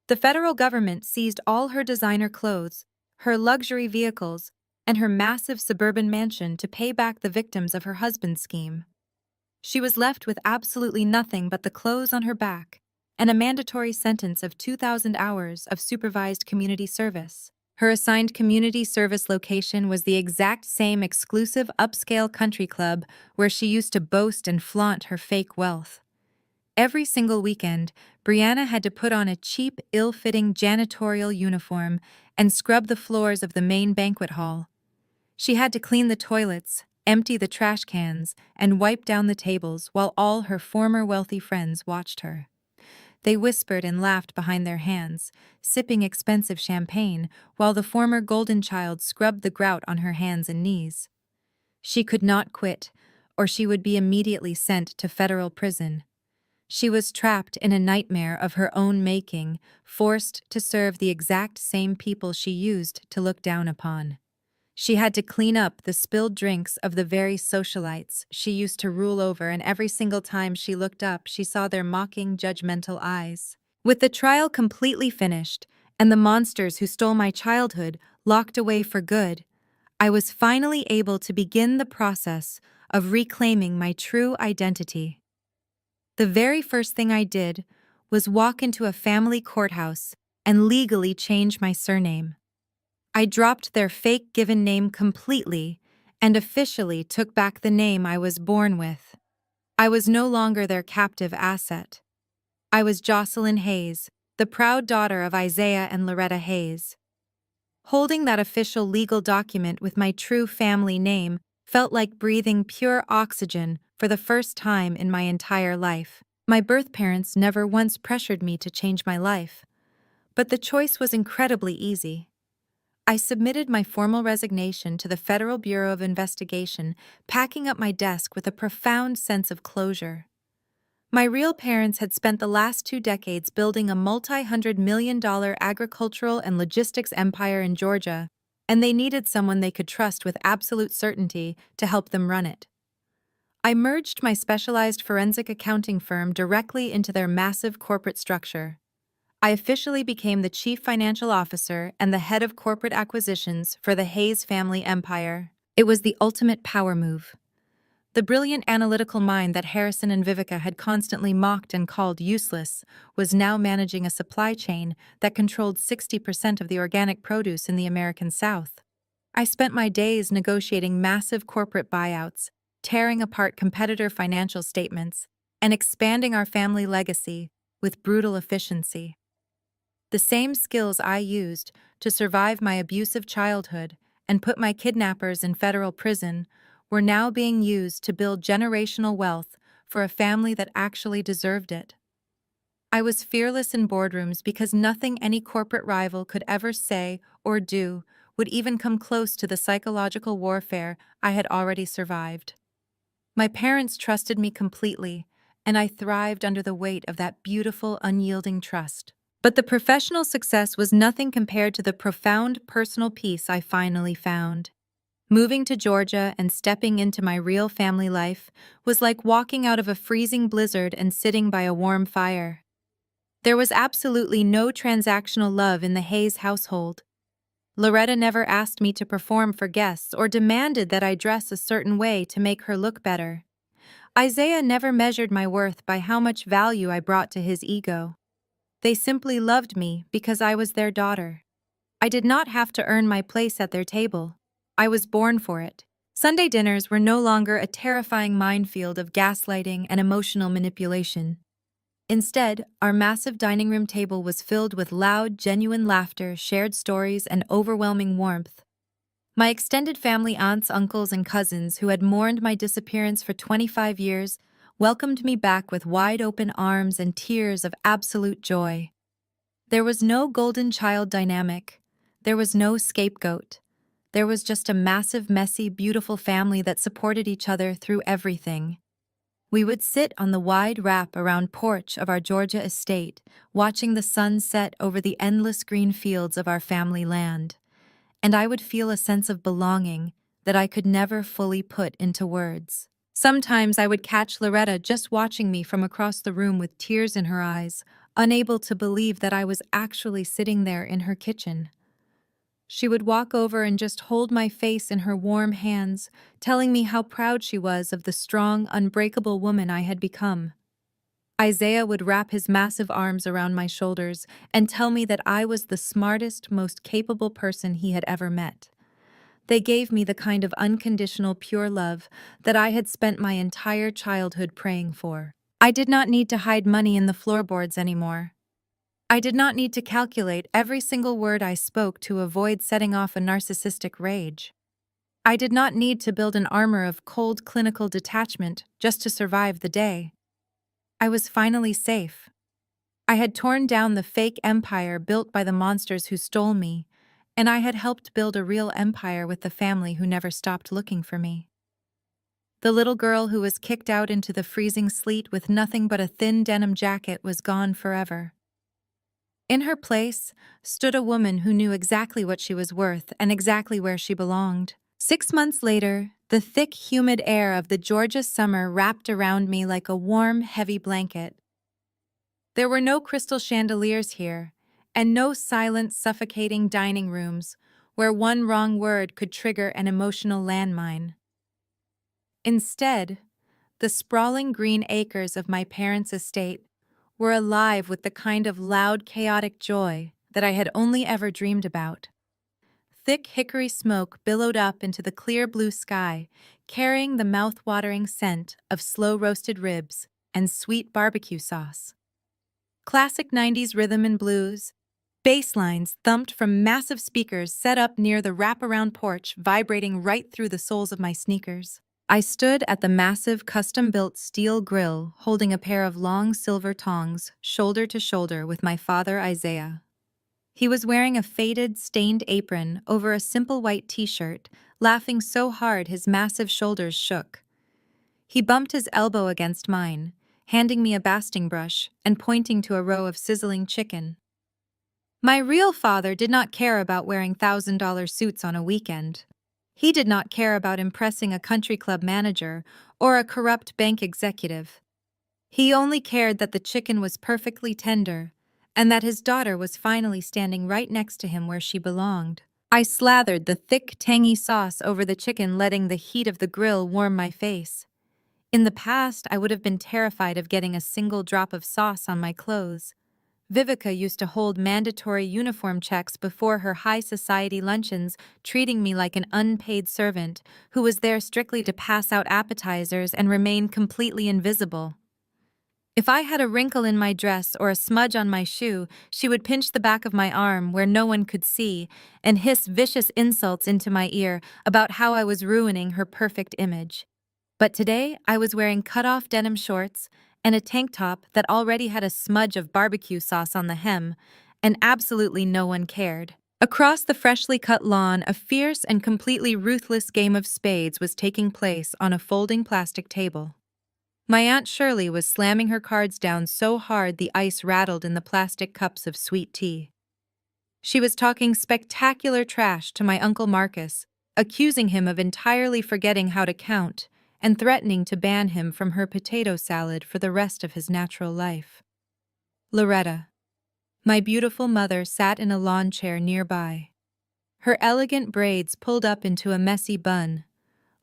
The federal government seized all her designer clothes, her luxury vehicles, and her massive suburban mansion to pay back the victims of her husband's scheme. She was left with absolutely nothing but the clothes on her back and a mandatory sentence of 2,000 hours of supervised community service. Her assigned community service location was the exact same exclusive upscale country club where she used to boast and flaunt her fake wealth. Every single weekend, Brianna had to put on a cheap, ill-fitting janitorial uniform and scrub the floors of the main banquet hall. She had to clean the toilets, empty the trash cans, and wipe down the tables while all her former wealthy friends watched her. They whispered and laughed behind their hands, sipping expensive champagne, while the former golden child scrubbed the grout on her hands and knees. She could not quit, or she would be immediately sent to federal prison. She was trapped in a nightmare of her own making, forced to serve the exact same people she used to look down upon. She had to clean up the spilled drinks of the very socialites she used to rule over, and every single time she looked up, she saw their mocking, judgmental eyes. With the trial completely finished, and the monsters who stole my childhood locked away for good, I was finally able to begin the process of reclaiming my true identity. The very first thing I did was walk into a family courthouse and legally change my surname. I dropped their fake given name completely and officially took back the name I was born with. I was no longer their captive asset. I was Jocelyn Hayes, the proud daughter of Isaiah and Loretta Hayes. Holding that official legal document with my true family name felt like breathing pure oxygen for the first time in my entire life. My birth parents never once pressured me to change my life, but the choice was incredibly easy. I submitted my formal resignation to the Federal Bureau of Investigation, packing up my desk with a profound sense of closure. My real parents had spent the last 2 decades building a multi-hundred-million-dollar agricultural and logistics empire in Georgia, and they needed someone they could trust with absolute certainty to help them run it. I merged my specialized forensic accounting firm directly into their massive corporate structure. I officially became the chief financial officer and the head of corporate acquisitions for the Hayes family empire. It was the ultimate power move. The brilliant analytical mind that Harrison and Vivica had constantly mocked and called useless was now managing a supply chain that controlled 60% of the organic produce in the American South. I spent my days negotiating massive corporate buyouts, tearing apart competitor financial statements, and expanding our family legacy with brutal efficiency. The same skills I used to survive my abusive childhood and put my kidnappers in federal prison were now being used to build generational wealth for a family that actually deserved it. I was fearless in boardrooms because nothing any corporate rival could ever say or do would even come close to the psychological warfare I had already survived. My parents trusted me completely, and I thrived under the weight of that beautiful, unyielding trust. But the professional success was nothing compared to the profound personal peace I finally found. Moving to Georgia and stepping into my real family life was like walking out of a freezing blizzard and sitting by a warm fire. There was absolutely no transactional love in the Hayes household. Loretta never asked me to perform for guests or demanded that I dress a certain way to make her look better. Isaiah never measured my worth by how much value I brought to his ego. They simply loved me because I was their daughter. I did not have to earn my place at their table. I was born for it. Sunday dinners were no longer a terrifying minefield of gaslighting and emotional manipulation. Instead, our massive dining room table was filled with loud, genuine laughter, shared stories, and overwhelming warmth. My extended family, aunts, uncles, and cousins who had mourned my disappearance for 25 years, welcomed me back with wide open arms and tears of absolute joy. There was no golden child dynamic. There was no scapegoat. There was just a massive, messy, beautiful family that supported each other through everything. We would sit on the wide wrap-around porch of our Georgia estate, watching the sun set over the endless green fields of our family land, and I would feel a sense of belonging that I could never fully put into words. Sometimes I would catch Loretta just watching me from across the room with tears in her eyes, unable to believe that I was actually sitting there in her kitchen. She would walk over and just hold my face in her warm hands, telling me how proud she was of the strong, unbreakable woman I had become. Isaiah would wrap his massive arms around my shoulders and tell me that I was the smartest, most capable person he had ever met. They gave me the kind of unconditional, pure love that I had spent my entire childhood praying for. I did not need to hide money in the floorboards anymore. I did not need to calculate every single word I spoke to avoid setting off a narcissistic rage. I did not need to build an armor of cold clinical detachment just to survive the day. I was finally safe. I had torn down the fake empire built by the monsters who stole me, and I had helped build a real empire with the family who never stopped looking for me. The little girl who was kicked out into the freezing sleet with nothing but a thin denim jacket was gone forever. In her place stood a woman who knew exactly what she was worth and exactly where she belonged. 6 months later, the thick, humid air of the Georgia summer wrapped around me like a warm, heavy blanket. There were no crystal chandeliers here, and no silent, suffocating dining rooms where one wrong word could trigger an emotional landmine. Instead, the sprawling green acres of my parents' estate were alive with the kind of loud, chaotic joy that I had only ever dreamed about. Thick hickory smoke billowed up into the clear blue sky, carrying the mouth-watering scent of slow-roasted ribs and sweet barbecue sauce. Classic 90s rhythm and blues, bass lines thumped from massive speakers set up near the wraparound porch, vibrating right through the soles of my sneakers. I stood at the massive custom-built steel grill, holding a pair of long silver tongs, shoulder to shoulder with my father Isaiah. He was wearing a faded, stained apron over a simple white t-shirt, laughing so hard his massive shoulders shook. He bumped his elbow against mine, handing me a basting brush and pointing to a row of sizzling chicken. My real father did not care about wearing $1,000 suits on a weekend. He did not care about impressing a country club manager or a corrupt bank executive. He only cared that the chicken was perfectly tender and that his daughter was finally standing right next to him where she belonged. I slathered the thick, tangy sauce over the chicken, letting the heat of the grill warm my face. In the past, I would have been terrified of getting a single drop of sauce on my clothes. Vivica used to hold mandatory uniform checks before her high society luncheons, treating me like an unpaid servant who was there strictly to pass out appetizers and remain completely invisible. If I had a wrinkle in my dress or a smudge on my shoe, she would pinch the back of my arm where no one could see and hiss vicious insults into my ear about how I was ruining her perfect image. But today, I was wearing cut-off denim shorts and a tank top that already had a smudge of barbecue sauce on the hem, and absolutely no one cared. Across the freshly cut lawn, a fierce and completely ruthless game of spades was taking place on a folding plastic table. My Aunt Shirley was slamming her cards down so hard the ice rattled in the plastic cups of sweet tea. She was talking spectacular trash to my Uncle Marcus, accusing him of entirely forgetting how to count and threatening to ban him from her potato salad for the rest of his natural life. Loretta, my beautiful mother, sat in a lawn chair nearby. Her elegant braids pulled up into a messy bun,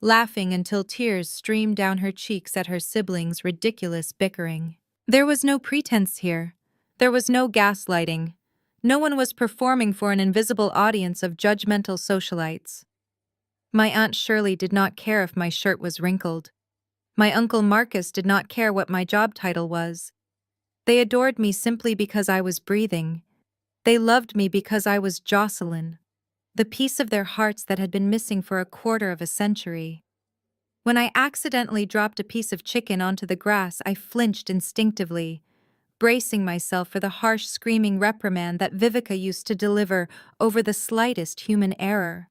laughing until tears streamed down her cheeks at her siblings' ridiculous bickering. There was no pretense here. There was no gaslighting. No one was performing for an invisible audience of judgmental socialites. My Aunt Shirley did not care if my shirt was wrinkled. My Uncle Marcus did not care what my job title was. They adored me simply because I was breathing. They loved me because I was Jocelyn, the piece of their hearts that had been missing for a quarter of a century. When I accidentally dropped a piece of chicken onto the grass, I flinched instinctively, bracing myself for the harsh screaming reprimand that Vivica used to deliver over the slightest human error.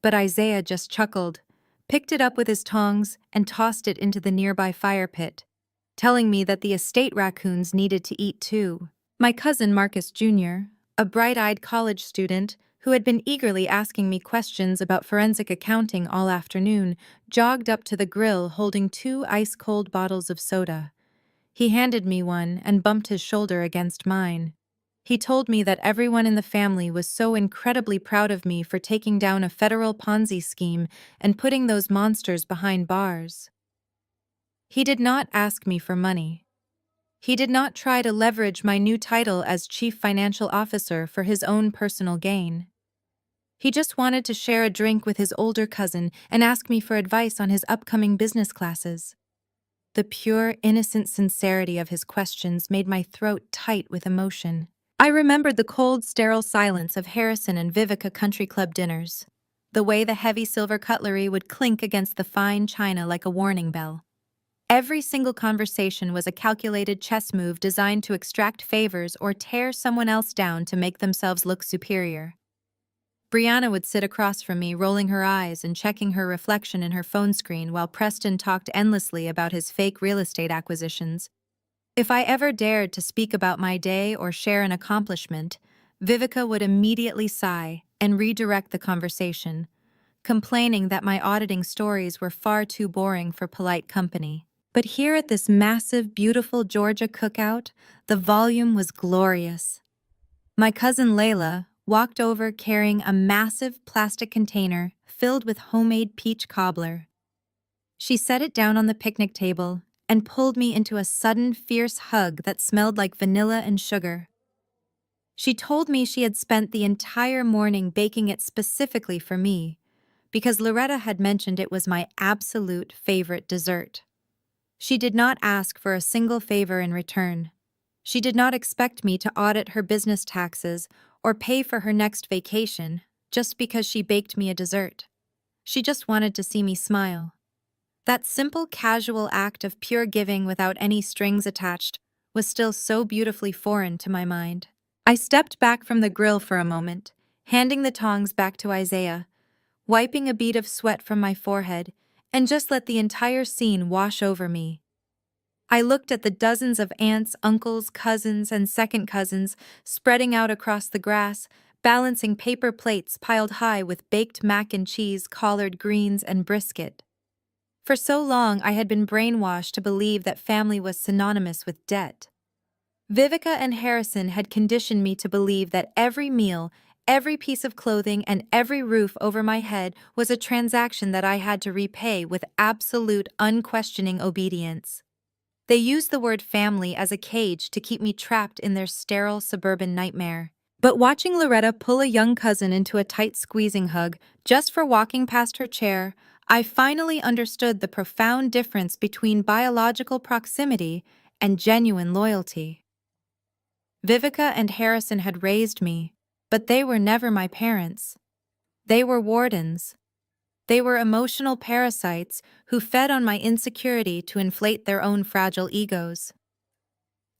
But Isaiah just chuckled, picked it up with his tongs, and tossed it into the nearby fire pit, telling me that the estate raccoons needed to eat too. My cousin Marcus Jr., a bright-eyed college student who had been eagerly asking me questions about forensic accounting all afternoon, jogged up to the grill holding 2 ice-cold bottles of soda. He handed me one and bumped his shoulder against mine. He told me that everyone in the family was so incredibly proud of me for taking down a federal Ponzi scheme and putting those monsters behind bars. He did not ask me for money. He did not try to leverage my new title as Chief Financial Officer for his own personal gain. He just wanted to share a drink with his older cousin and ask me for advice on his upcoming business classes. The pure, innocent sincerity of his questions made my throat tight with emotion. I remembered the cold, sterile silence of Harrison and Vivica country club dinners, the way the heavy silver cutlery would clink against the fine china like a warning bell. Every single conversation was a calculated chess move designed to extract favors or tear someone else down to make themselves look superior. Brianna would sit across from me, rolling her eyes and checking her reflection in her phone screen while Preston talked endlessly about his fake real estate acquisitions. If I ever dared to speak about my day or share an accomplishment, Vivica would immediately sigh and redirect the conversation, complaining that my auditing stories were far too boring for polite company. But here at this massive, beautiful Georgia cookout, the volume was glorious. My cousin Layla walked over carrying a massive plastic container filled with homemade peach cobbler. She set it down on the picnic table and pulled me into a sudden, fierce hug that smelled like vanilla and sugar. She told me she had spent the entire morning baking it specifically for me, because Loretta had mentioned it was my absolute favorite dessert. She did not ask for a single favor in return. She did not expect me to audit her business taxes or pay for her next vacation just because she baked me a dessert. She just wanted to see me smile. That simple, casual act of pure giving without any strings attached was still so beautifully foreign to my mind. I stepped back from the grill for a moment, handing the tongs back to Isaiah, wiping a bead of sweat from my forehead, and just let the entire scene wash over me. I looked at the dozens of aunts, uncles, cousins, and second cousins spreading out across the grass, balancing paper plates piled high with baked mac and cheese, collard greens, and brisket. For so long, I had been brainwashed to believe that family was synonymous with debt. Vivica and Harrison had conditioned me to believe that every meal, every piece of clothing, and every roof over my head was a transaction that I had to repay with absolute, unquestioning obedience. They used the word family as a cage to keep me trapped in their sterile suburban nightmare. But watching Loretta pull a young cousin into a tight squeezing hug just for walking past her chair, I finally understood the profound difference between biological proximity and genuine loyalty. Vivica and Harrison had raised me, but they were never my parents. They were wardens. They were emotional parasites who fed on my insecurity to inflate their own fragile egos.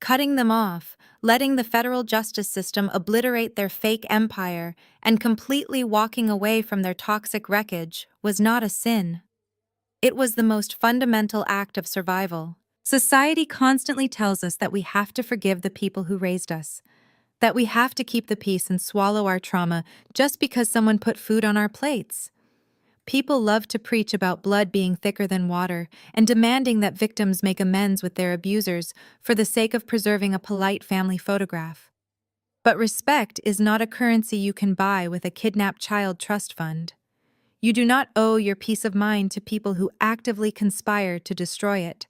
Cutting them off, letting the federal justice system obliterate their fake empire, and completely walking away from their toxic wreckage was not a sin. It was the most fundamental act of survival. Society constantly tells us that we have to forgive the people who raised us, that we have to keep the peace and swallow our trauma just because someone put food on our plates. People love to preach about blood being thicker than water and demanding that victims make amends with their abusers for the sake of preserving a polite family photograph. But respect is not a currency you can buy with a kidnapped child trust fund. You do not owe your peace of mind to people who actively conspire to destroy it.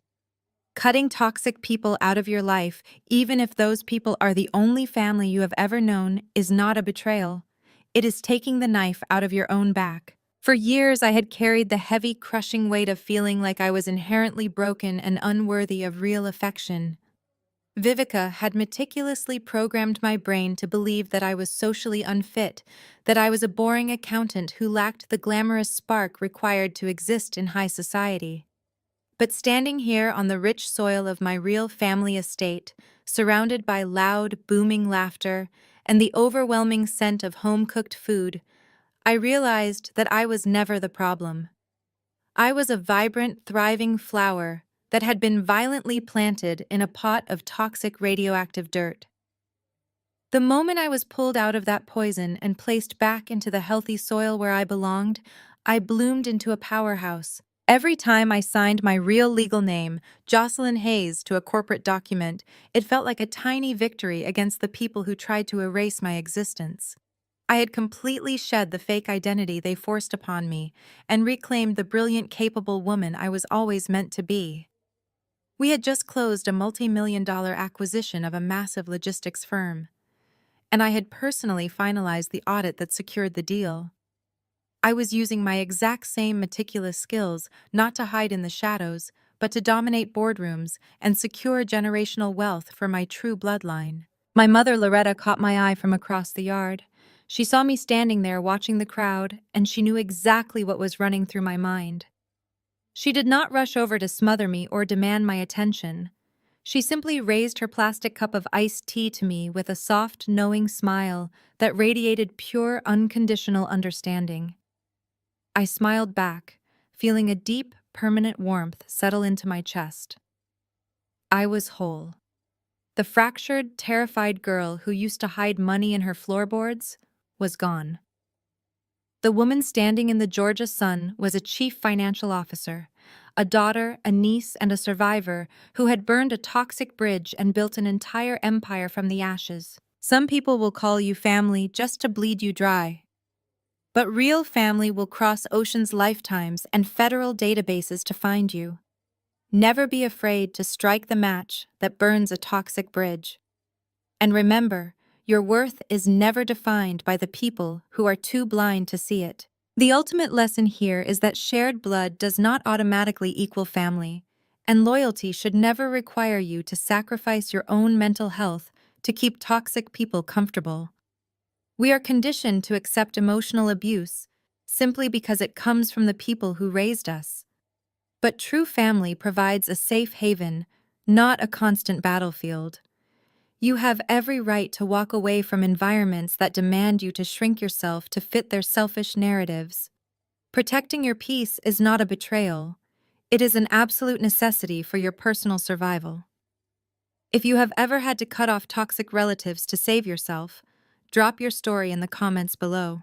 Cutting toxic people out of your life, even if those people are the only family you have ever known, is not a betrayal. It is taking the knife out of your own back. For years, I had carried the heavy, crushing weight of feeling like I was inherently broken and unworthy of real affection. Vivica had meticulously programmed my brain to believe that I was socially unfit, that I was a boring accountant who lacked the glamorous spark required to exist in high society. But standing here on the rich soil of my real family estate, surrounded by loud, booming laughter and the overwhelming scent of home-cooked food, I realized that I was never the problem. I was a vibrant, thriving flower that had been violently planted in a pot of toxic radioactive dirt. The moment I was pulled out of that poison and placed back into the healthy soil where I belonged, I bloomed into a powerhouse. Every time I signed my real legal name, Jocelyn Hayes, to a corporate document, it felt like a tiny victory against the people who tried to erase my existence. I had completely shed the fake identity they forced upon me and reclaimed the brilliant, capable woman I was always meant to be. We had just closed a multi-million-dollar acquisition of a massive logistics firm, and I had personally finalized the audit that secured the deal. I was using my exact same meticulous skills not to hide in the shadows, but to dominate boardrooms and secure generational wealth for my true bloodline. My mother, Loretta, caught my eye from across the yard. She saw me standing there watching the crowd, and she knew exactly what was running through my mind. She did not rush over to smother me or demand my attention. She simply raised her plastic cup of iced tea to me with a soft, knowing smile that radiated pure, unconditional understanding. I smiled back, feeling a deep, permanent warmth settle into my chest. I was whole. The fractured, terrified girl who used to hide money in her floorboards was gone. The woman standing in the Georgia sun was a chief financial officer, a daughter, a niece, and a survivor who had burned a toxic bridge and built an entire empire from the ashes. Some people will call you family just to bleed you dry. But real family will cross oceans, lifetimes, and federal databases to find you. Never be afraid to strike the match that burns a toxic bridge. And remember, your worth is never defined by the people who are too blind to see it. The ultimate lesson here is that shared blood does not automatically equal family, and loyalty should never require you to sacrifice your own mental health to keep toxic people comfortable. We are conditioned to accept emotional abuse simply because it comes from the people who raised us. But true family provides a safe haven, not a constant battlefield. You have every right to walk away from environments that demand you to shrink yourself to fit their selfish narratives. Protecting your peace is not a betrayal. It is an absolute necessity for your personal survival. If you have ever had to cut off toxic relatives to save yourself, drop your story in the comments below.